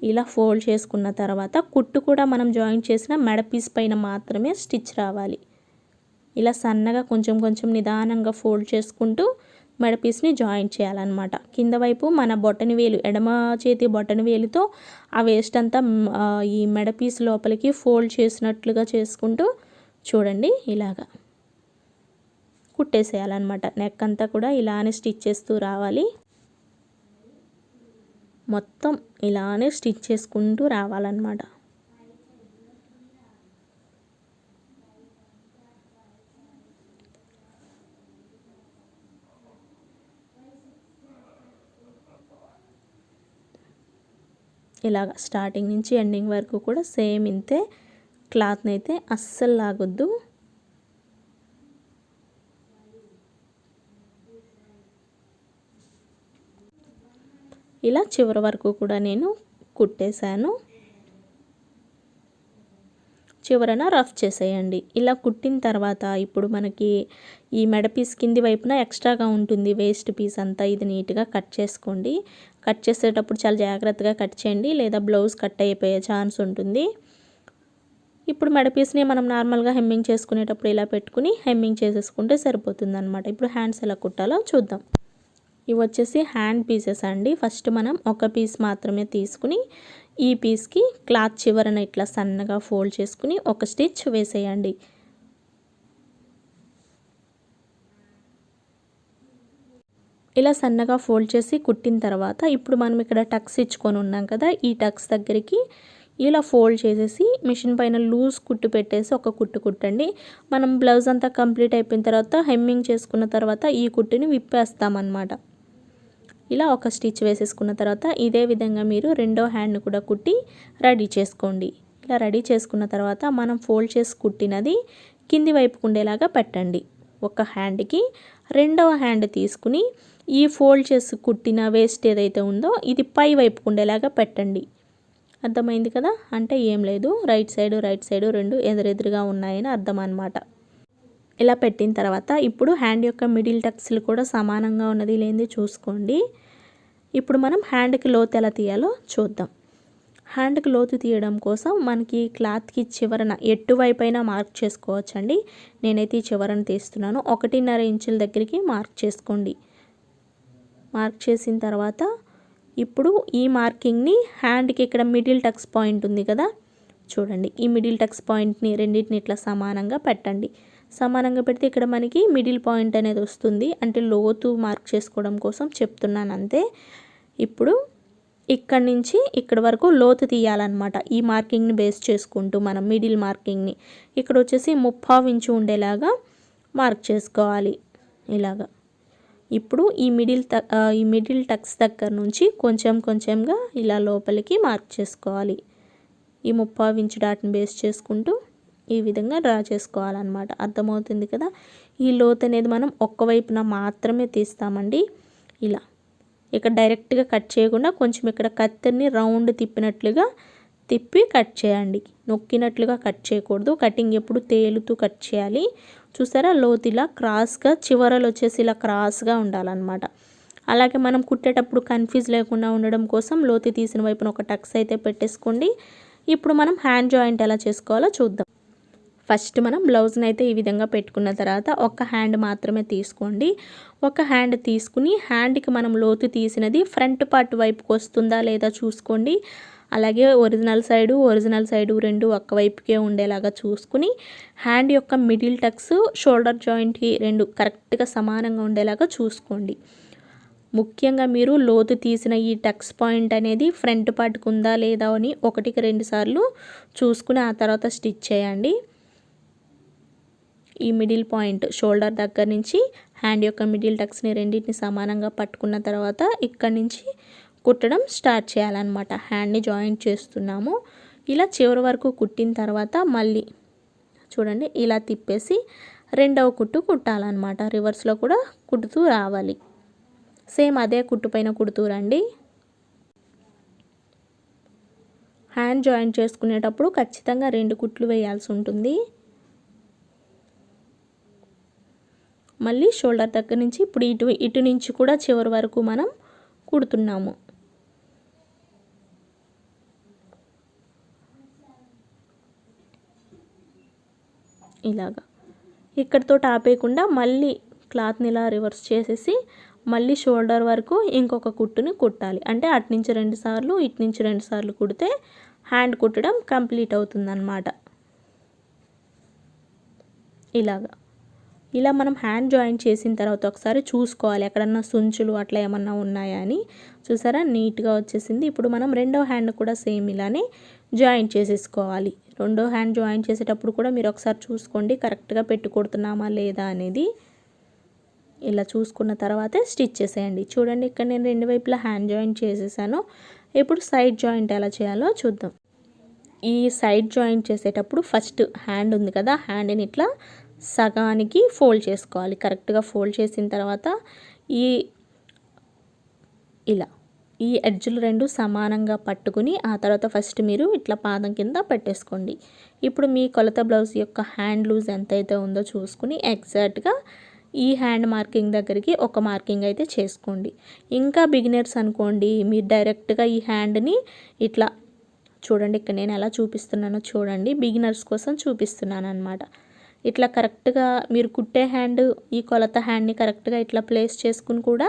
ఇలా ఫోల్డ్ చేసుకున్న తర్వాత కుట్టు కూడా మనం జాయింట్ చేసిన మెడ పీస్ పైన మాత్రమే స్టిచ్ రావాలి. ఇలా సన్నగా కొంచెం కొంచెం నిదానంగా ఫోల్డ్ చేసుకుంటూ మెడ పీస్ని జాయింట్ చేయాలన్నమాట. కింద వైపు మన బొటని వేలు, ఎడమ చేతి బొటని వేలుతో ఆ వేస్ట్ అంతా ఈ మెడ పీస్ లోపలికి ఫోల్డ్ చేసినట్లుగా చేసుకుంటూ చూడండి ఇలాగా కుట్టేసేయాలన్నమాట. నెక్ అంతా కూడా ఇలానే స్టిచ్ చేస్తూ రావాలి. మొత్తం ఇలానే స్టిచ్ చేసుకుంటూ రావాలన్నమాట. ఇలాగ స్టార్టింగ్ నుంచి ఎండింగ్ వరకు కూడా సేమ్ ఇంతే. క్లాత్ని అయితే అస్సలు లాగొద్దు. ఇలా చివరి వరకు కూడా నేను కుట్టేశాను. చివరన రఫ్ చేసేయండి. ఇలా కుట్టిన తర్వాత ఇప్పుడు మనకి ఈ మెడ పీస్ కింది వైపున ఎక్స్ట్రాగా ఉంటుంది వేస్ట్ పీస్ అంతా. ఇది నీట్గా కట్ చేసుకోండి. కట్ చేసేటప్పుడు చాలా జాగ్రత్తగా కట్ చేయండి, లేదా బ్లౌజ్ కట్ అయిపోయే ఛాన్స్ ఉంటుంది. ఇప్పుడు మెడ పీస్ని మనం నార్మల్గా హెమ్మింగ్ చేసుకునేటప్పుడు ఇలా పెట్టుకుని హెమ్మింగ్ చేసేసుకుంటే సరిపోతుంది అనమాట. ఇప్పుడు హ్యాండ్స్ ఎలా కుట్టాలో చూద్దాం. ఇవి వచ్చేసి హ్యాండ్ పీసెస్ అండి. ఫస్ట్ మనం ఒక పీస్ మాత్రమే తీసుకుని ఈ పీస్కి క్లాత్ చివరన ఇట్లా సన్నగా ఫోల్డ్ చేసుకుని ఒక స్టిచ్ వేసేయండి. ఇలా సన్నగా ఫోల్డ్ చేసి కుట్టిన తర్వాత ఇప్పుడు మనం ఇక్కడ టక్స్ ఇచ్చుకొని ఉన్నాం కదా, ఈ టక్స్ దగ్గరికి ఇలా ఫోల్డ్ చేసేసి మిషన్ పైన లూజ్ కుట్టు పెట్టేసి ఒక కుట్టు కుట్టండి. మనం బ్లౌజ్ అంతా కంప్లీట్ అయిపోయిన తర్వాత హెమ్మింగ్ చేసుకున్న తర్వాత ఈ కుట్టుని విప్పేస్తామన్నమాట. ఇలా ఒక స్టిచ్ వేసేసుకున్న తర్వాత ఇదే విధంగా మీరు రెండో హ్యాండ్ని కూడా కుట్టి రెడీ చేసుకోండి. ఇలా రెడీ చేసుకున్న తర్వాత మనం ఫోల్డ్ చేసి కుట్టినది కింది వైపుకు ఉండేలాగా పెట్టండి. ఒక హ్యాండ్కి రెండవ హ్యాండ్ తీసుకుని ఈ ఫోల్డ్ చేసి కుట్టిన వేస్ట్ ఏదైతే ఉందో ఇది పై వైపుకు ఉండేలాగా పెట్టండి. అర్థమైంది కదా? అంటే ఏం లేదు, రైట్ సైడు రెండు ఎదురెదురుగా ఉన్నాయని అర్థం అన్నమాట. ఇలా పెట్టిన తర్వాత ఇప్పుడు హ్యాండ్ యొక్క మిడిల్ టక్స్లు కూడా సమానంగా ఉన్నది లేనిది చూసుకోండి. ఇప్పుడు మనం హ్యాండ్కి లోతు ఎలా తీయాలో చూద్దాం. హ్యాండ్కి లోతు తీయడం కోసం మనకి క్లాత్కి చివరన ఎటువైపైనా మార్క్ చేసుకోవచ్చండి. నేనైతే ఈ చివరన తీస్తున్నాను. 1.5 ఇంచుల దగ్గరికి మార్క్ చేసుకోండి. మార్క్ చేసిన తర్వాత ఇప్పుడు ఈ మార్కింగ్ని హ్యాండ్కి ఇక్కడ మిడిల్ టక్స్ పాయింట్ ఉంది కదా, చూడండి ఈ మిడిల్ టక్స్ పాయింట్ని రెండింటిని ఇట్లా సమానంగా పెట్టండి. సమానంగా పెడితే ఇక్కడ మనకి మిడిల్ పాయింట్ అనేది వస్తుంది. అంటే లోతు మార్క్ చేసుకోవడం కోసం చెప్తున్నాను అంతే. ఇప్పుడు ఇక్కడి నుంచి ఇక్కడ వరకు లోతు తీయాలన్నమాట. ఈ మార్కింగ్ని బేస్ చేసుకుంటూ మనం మిడిల్ మార్కింగ్ని ఇక్కడ వచ్చేసి 3/2 ఇంచు ఉండేలాగా మార్క్ చేసుకోవాలి ఇలాగా. ఇప్పుడు ఈ మిడిల్ టక్స్ దగ్గర నుంచి కొంచెం కొంచెంగా ఇలా లోపలికి మార్క్ చేసుకోవాలి. ఈ 3/2 ఇంచు డాట్ని బేస్ చేసుకుంటూ ఈ విధంగా డ్రా చేసుకోవాలన్నమాట. అర్థమవుతుంది కదా? ఈ లోతు అనేది మనం ఒక్కవైపున మాత్రమే తీస్తామండి. ఇలా ఇక్కడ డైరెక్ట్గా కట్ చేయకుండా కొంచెం ఇక్కడ కత్తెర్ని రౌండ్ తిప్పినట్లుగా తిప్పి కట్ చేయండి. నొక్కినట్లుగా కట్ చేయకూడదు. కటింగ్ ఎప్పుడు తేలుతూ కట్ చేయాలి. చూసారా, లోతు ఇలా క్రాస్గా చివరలు వచ్చేసి ఇలా క్రాస్గా ఉండాలన్నమాట. అలాగే మనం కుట్టేటప్పుడు కన్ఫ్యూజ్ లేకుండా ఉండడం కోసం లోతు తీసిన వైపున ఒక టక్స్ అయితే పెట్టేసుకోండి. ఇప్పుడు మనం హ్యాండ్ జాయింట్ ఎలా చేసుకోవాలో చూద్దాం. ఫస్ట్ మనం బ్లౌజ్ని అయితే ఈ విధంగా పెట్టుకున్న తర్వాత ఒక హ్యాండ్ మాత్రమే తీసుకోండి. ఒక హ్యాండ్ తీసుకుని హ్యాండ్కి మనం లోతు తీసినది ఫ్రంట్ పార్ట్ వైపుకి వస్తుందా లేదా చూసుకోండి. అలాగే ఒరిజినల్ సైడు రెండు ఒక్క వైపుకే ఉండేలాగా చూసుకుని హ్యాండ్ యొక్క మిడిల్ టక్స్ షోల్డర్ జాయింట్కి రెండు కరెక్ట్గా సమానంగా ఉండేలాగా చూసుకోండి. ముఖ్యంగా మీరు లోతు తీసిన ఈ టక్స్ పాయింట్ అనేది ఫ్రంట్ పార్ట్కి ఉందా లేదా అని 1కి 2 సార్లు చూసుకుని ఆ తర్వాత స్టిచ్ చేయండి. ఈ మిడిల్ పాయింట్ షోల్డర్ దగ్గర నుంచి హ్యాండ్ యొక్క మిడిల్ టక్స్ని రెండింటిని సమానంగా పట్టుకున్న తర్వాత ఇక్కడి నుంచి కుట్టడం స్టార్ట్ చేయాలన్నమాట. హ్యాండ్ని జాయింట్ చేస్తున్నాము. ఇలా చివరి వరకు కుట్టిన తర్వాత మళ్ళీ చూడండి ఇలా తిప్పేసి రెండవ కుట్టు కుట్టాలన్నమాట. రివర్స్లో కూడా కుట్టుతూ రావాలి. సేమ్ అదే కుట్టు పైన కుడుతూ రండి. హ్యాండ్ జాయింట్ చేసుకునేటప్పుడు ఖచ్చితంగా 2 కుట్లు వేయాల్సి ఉంటుంది. మళ్ళీ షోల్డర్ దగ్గర నుంచి ఇప్పుడు ఇటు నుంచి కూడా చివరి వరకు మనం కుడుతున్నాము. ఇలాగా ఇక్కడితో ఆపేయకుండా మళ్ళీ క్లాత్ని ఇలా రివర్స్ చేసేసి మళ్ళీ షోల్డర్ వరకు ఇంకొక కుట్టుని కుట్టాలి. అంటే అటు నుంచి 2 సార్లు ఇటు నుంచి 2 సార్లు కుడితే హ్యాండ్ కుట్టడం కంప్లీట్ అవుతుందన్నమాట. ఇలా మనం హ్యాండ్ జాయింట్ చేసిన తర్వాత ఒకసారి చూసుకోవాలి ఎక్కడన్నా సుంచులు అట్లా ఏమన్నా ఉన్నాయా అని. చూసారా నీట్గా వచ్చేసింది. ఇప్పుడు మనం రెండో హ్యాండ్ కూడా సేమ్ ఇలానే జాయింట్ చేసేసుకోవాలి. రెండో హ్యాండ్ జాయింట్ చేసేటప్పుడు కూడా మీరు ఒకసారి చూసుకోండి కరెక్ట్గా పెట్టి కొడుతున్నామా లేదా అనేది. ఇలా చూసుకున్న తర్వాతే స్టిచ్ చేసేయండి. చూడండి ఇక్కడ నేను 2 వైపులా హ్యాండ్ జాయింట్ చేసేసాను. ఇప్పుడు సైడ్ జాయింట్ ఎలా చేయాలో చూద్దాం. ఈ సైడ్ జాయింట్ చేసేటప్పుడు ఫస్ట్ హ్యాండ్ ఉంది కదా, హ్యాండ్ని ఇట్లా సగానికి ఫోల్డ్ చేసుకోవాలి. కరెక్ట్గా ఫోల్డ్ చేసిన తర్వాత ఈ ఎడ్జ్లు 2 సమానంగా పట్టుకుని ఆ తర్వాత ఫస్ట్ మీరు ఇట్లా పాదం కింద పెట్టేసుకోండి. ఇప్పుడు మీ కొలత బ్లౌజ్ యొక్క హ్యాండ్ లూజ్ ఎంతైతే ఉందో చూసుకుని ఎగ్జాక్ట్గా ఈ హ్యాండ్ మార్కింగ్ దగ్గరికి ఒక మార్కింగ్ అయితే చేసుకోండి. ఇంకా బిగినర్స్ అనుకోండి మీరు డైరెక్ట్గా ఈ హ్యాండ్ని ఇట్లా చూడండి, ఇక్కడ నేను ఎలా చూపిస్తున్నానో చూడండి, బిగినర్స్ కోసం చూపిస్తున్నాను అనమాట. ఇట్లా కరెక్ట్గా మీరు కుట్టే హ్యాండ్ ఈ కొలత హ్యాండ్ని కరెక్ట్గా ఇట్లా ప్లేస్ చేసుకుని కూడా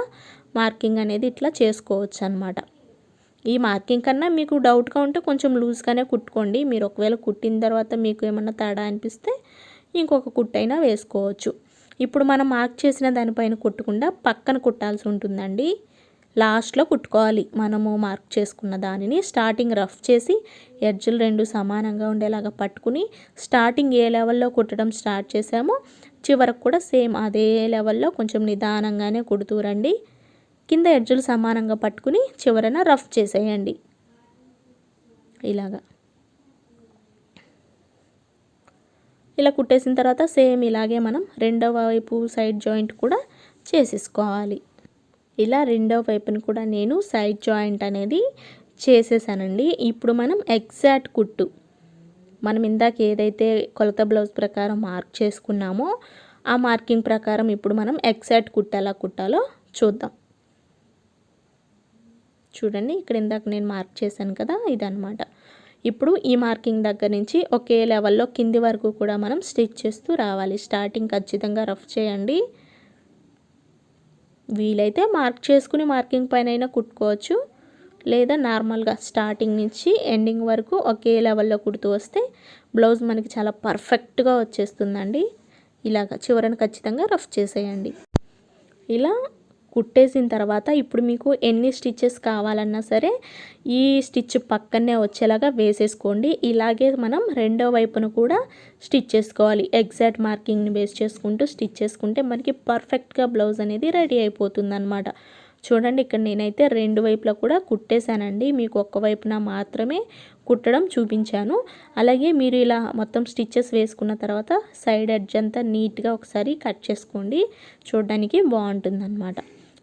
మార్కింగ్ అనేది ఇట్లా చేసుకోవచ్చు అనమాట. ఈ మార్కింగ్ కన్నా మీకు డౌట్గా ఉంటే కొంచెం లూజ్గానే కుట్టుకోండి. మీరు ఒకవేళ కుట్టిన తర్వాత మీకు ఏమన్నా తేడా అనిపిస్తే ఇంకొక కుట్టైనా వేసుకోవచ్చు. ఇప్పుడు మనం మార్క్ చేసిన దానిపైన కుట్టకుండా పక్కన కుట్టాల్సి ఉంటుందండి. లాస్ట్లో కుట్టుకోవాలి. మనము మార్క్ చేసుకున్న దానిని స్టార్టింగ్ రఫ్ చేసి ఎడ్జ్లు 2 సమానంగా ఉండేలాగా పట్టుకుని స్టార్టింగ్ ఏ లెవెల్లో కుట్టడం స్టార్ట్ చేసామో చివరకు కూడా సేమ్ అదే లెవెల్లో కొంచెం నిదానంగానే కుడుతూ రండి. కింద ఎడ్జ్లు సమానంగా పట్టుకుని చివరన రఫ్ చేసేయండి. ఇలా కుట్టేసిన తర్వాత సేమ్ ఇలాగే మనం రెండవ వైపు సైడ్ జాయింట్ కూడా చేసేసుకోవాలి. ఇలా రెండవ వైపుని కూడా నేను సైడ్ జాయింట్ అనేది చేసేసానండి. ఇప్పుడు మనం ఎగ్జాక్ట్ కుట్టు మనం ఇందాక ఏదైతే కొలత బ్లౌజ్ ప్రకారం మార్క్ చేసుకున్నామో ఆ మార్కింగ్ ప్రకారం ఇప్పుడు మనం ఎగ్జాక్ట్ కుట్టు ఎలా కుట్టాలో చూద్దాం. చూడండి ఇక్కడ ఇందాక నేను మార్క్ చేశాను కదా, ఇదన్నమాట. ఇప్పుడు ఈ మార్కింగ్ దగ్గర నుంచి ఒకే లెవెల్లో కింది వరకు కూడా మనం స్టిచ్ చేస్తూ రావాలి. స్టార్టింగ్ ఖచ్చితంగా రఫ్ చేయండి. వీలైతే మార్క్ చేసుకుని మార్కింగ్ పైన అయినా కుట్టుకోవచ్చు, లేదా నార్మల్గా స్టార్టింగ్ నుంచి ఎండింగ్ వరకు ఒకే లెవెల్లో కుడుతూ వస్తే బ్లౌజ్ మనకి చాలా పర్ఫెక్ట్గా వచ్చేస్తుందండి. ఇలాగ చివరన ఖచ్చితంగా రఫ్ చేసేయండి. ఇలా కుట్టేసిన తర్వాత ఇప్పుడు మీకు ఎన్ని స్టిచ్చెస్ కావాలన్నా సరే ఈ స్టిచ్ పక్కనే వచ్చేలాగా వేసేసుకోండి. ఇలాగే మనం రెండో వైపును కూడా స్టిచ్ చేసుకోవాలి. ఎగ్జాక్ట్ మార్కింగ్ని బేస్ చేసుకుంటూ స్టిచ్ చేసుకుంటే మనకి పర్ఫెక్ట్గా బ్లౌజ్ అనేది రెడీ అయిపోతుంది అనమాట. చూడండి ఇక్కడ నేనైతే 2 వైపులా కూడా కుట్టేశానండి. మీకు ఒక్క వైపున మాత్రమే కుట్టడం చూపించాను. అలాగే మీరు ఇలా మొత్తం స్టిచ్చెస్ వేసుకున్న తర్వాత సైడ్ ఎడ్జ్ అంతా నీట్గా ఒకసారి కట్ చేసుకోండి, చూడడానికి బాగుంటుందన్నమాట.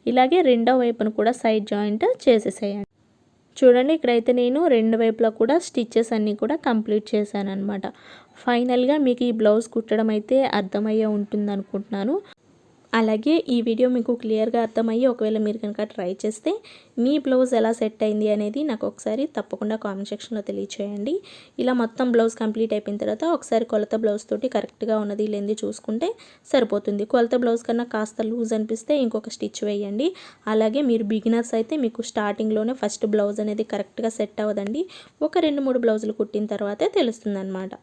ఇలాగే రెండో వైపును కూడా సైడ్ జాయింట్ చేసేసేయండి. చూడండి ఇక్కడైతే నేను 2 వైపులా కూడా స్టిచ్చెస్ అన్నీ కూడా కంప్లీట్ చేశాను అనమాట. ఫైనల్గా మీకు ఈ బ్లౌజ్ కుట్టడం అయితే అర్థమయ్యే ఉంటుంది అనుకుంటున్నాను. అలాగే ఈ వీడియో మీకు క్లియర్గా అర్థమయ్యి ఒకవేళ మీరు కనుక ట్రై చేస్తే మీ బ్లౌజ్ ఎలా సెట్ అయింది అనేది నాకు ఒకసారి తప్పకుండా కామెంట్ సెక్షన్లో తెలియచేయండి. ఇలా మొత్తం బ్లౌజ్ కంప్లీట్ అయిపోయిన తర్వాత ఒకసారి కొలత బ్లౌజ్ తోటి కరెక్ట్గా ఉన్నది లేనిది చూసుకుంటే సరిపోతుంది. కొలత బ్లౌజ్ కన్నా కాస్త లూజ్ అనిపిస్తే ఇంకొక స్టిచ్ వేయండి. అలాగే మీరు బిగినర్స్ అయితే మీకు స్టార్టింగ్లోనే ఫస్ట్ బ్లౌజ్ అనేది కరెక్ట్గా సెట్ అవ్వదండి. ఒక 2-3 బ్లౌజులు కుట్టిన తర్వాతే తెలుస్తుంది అన్నమాట.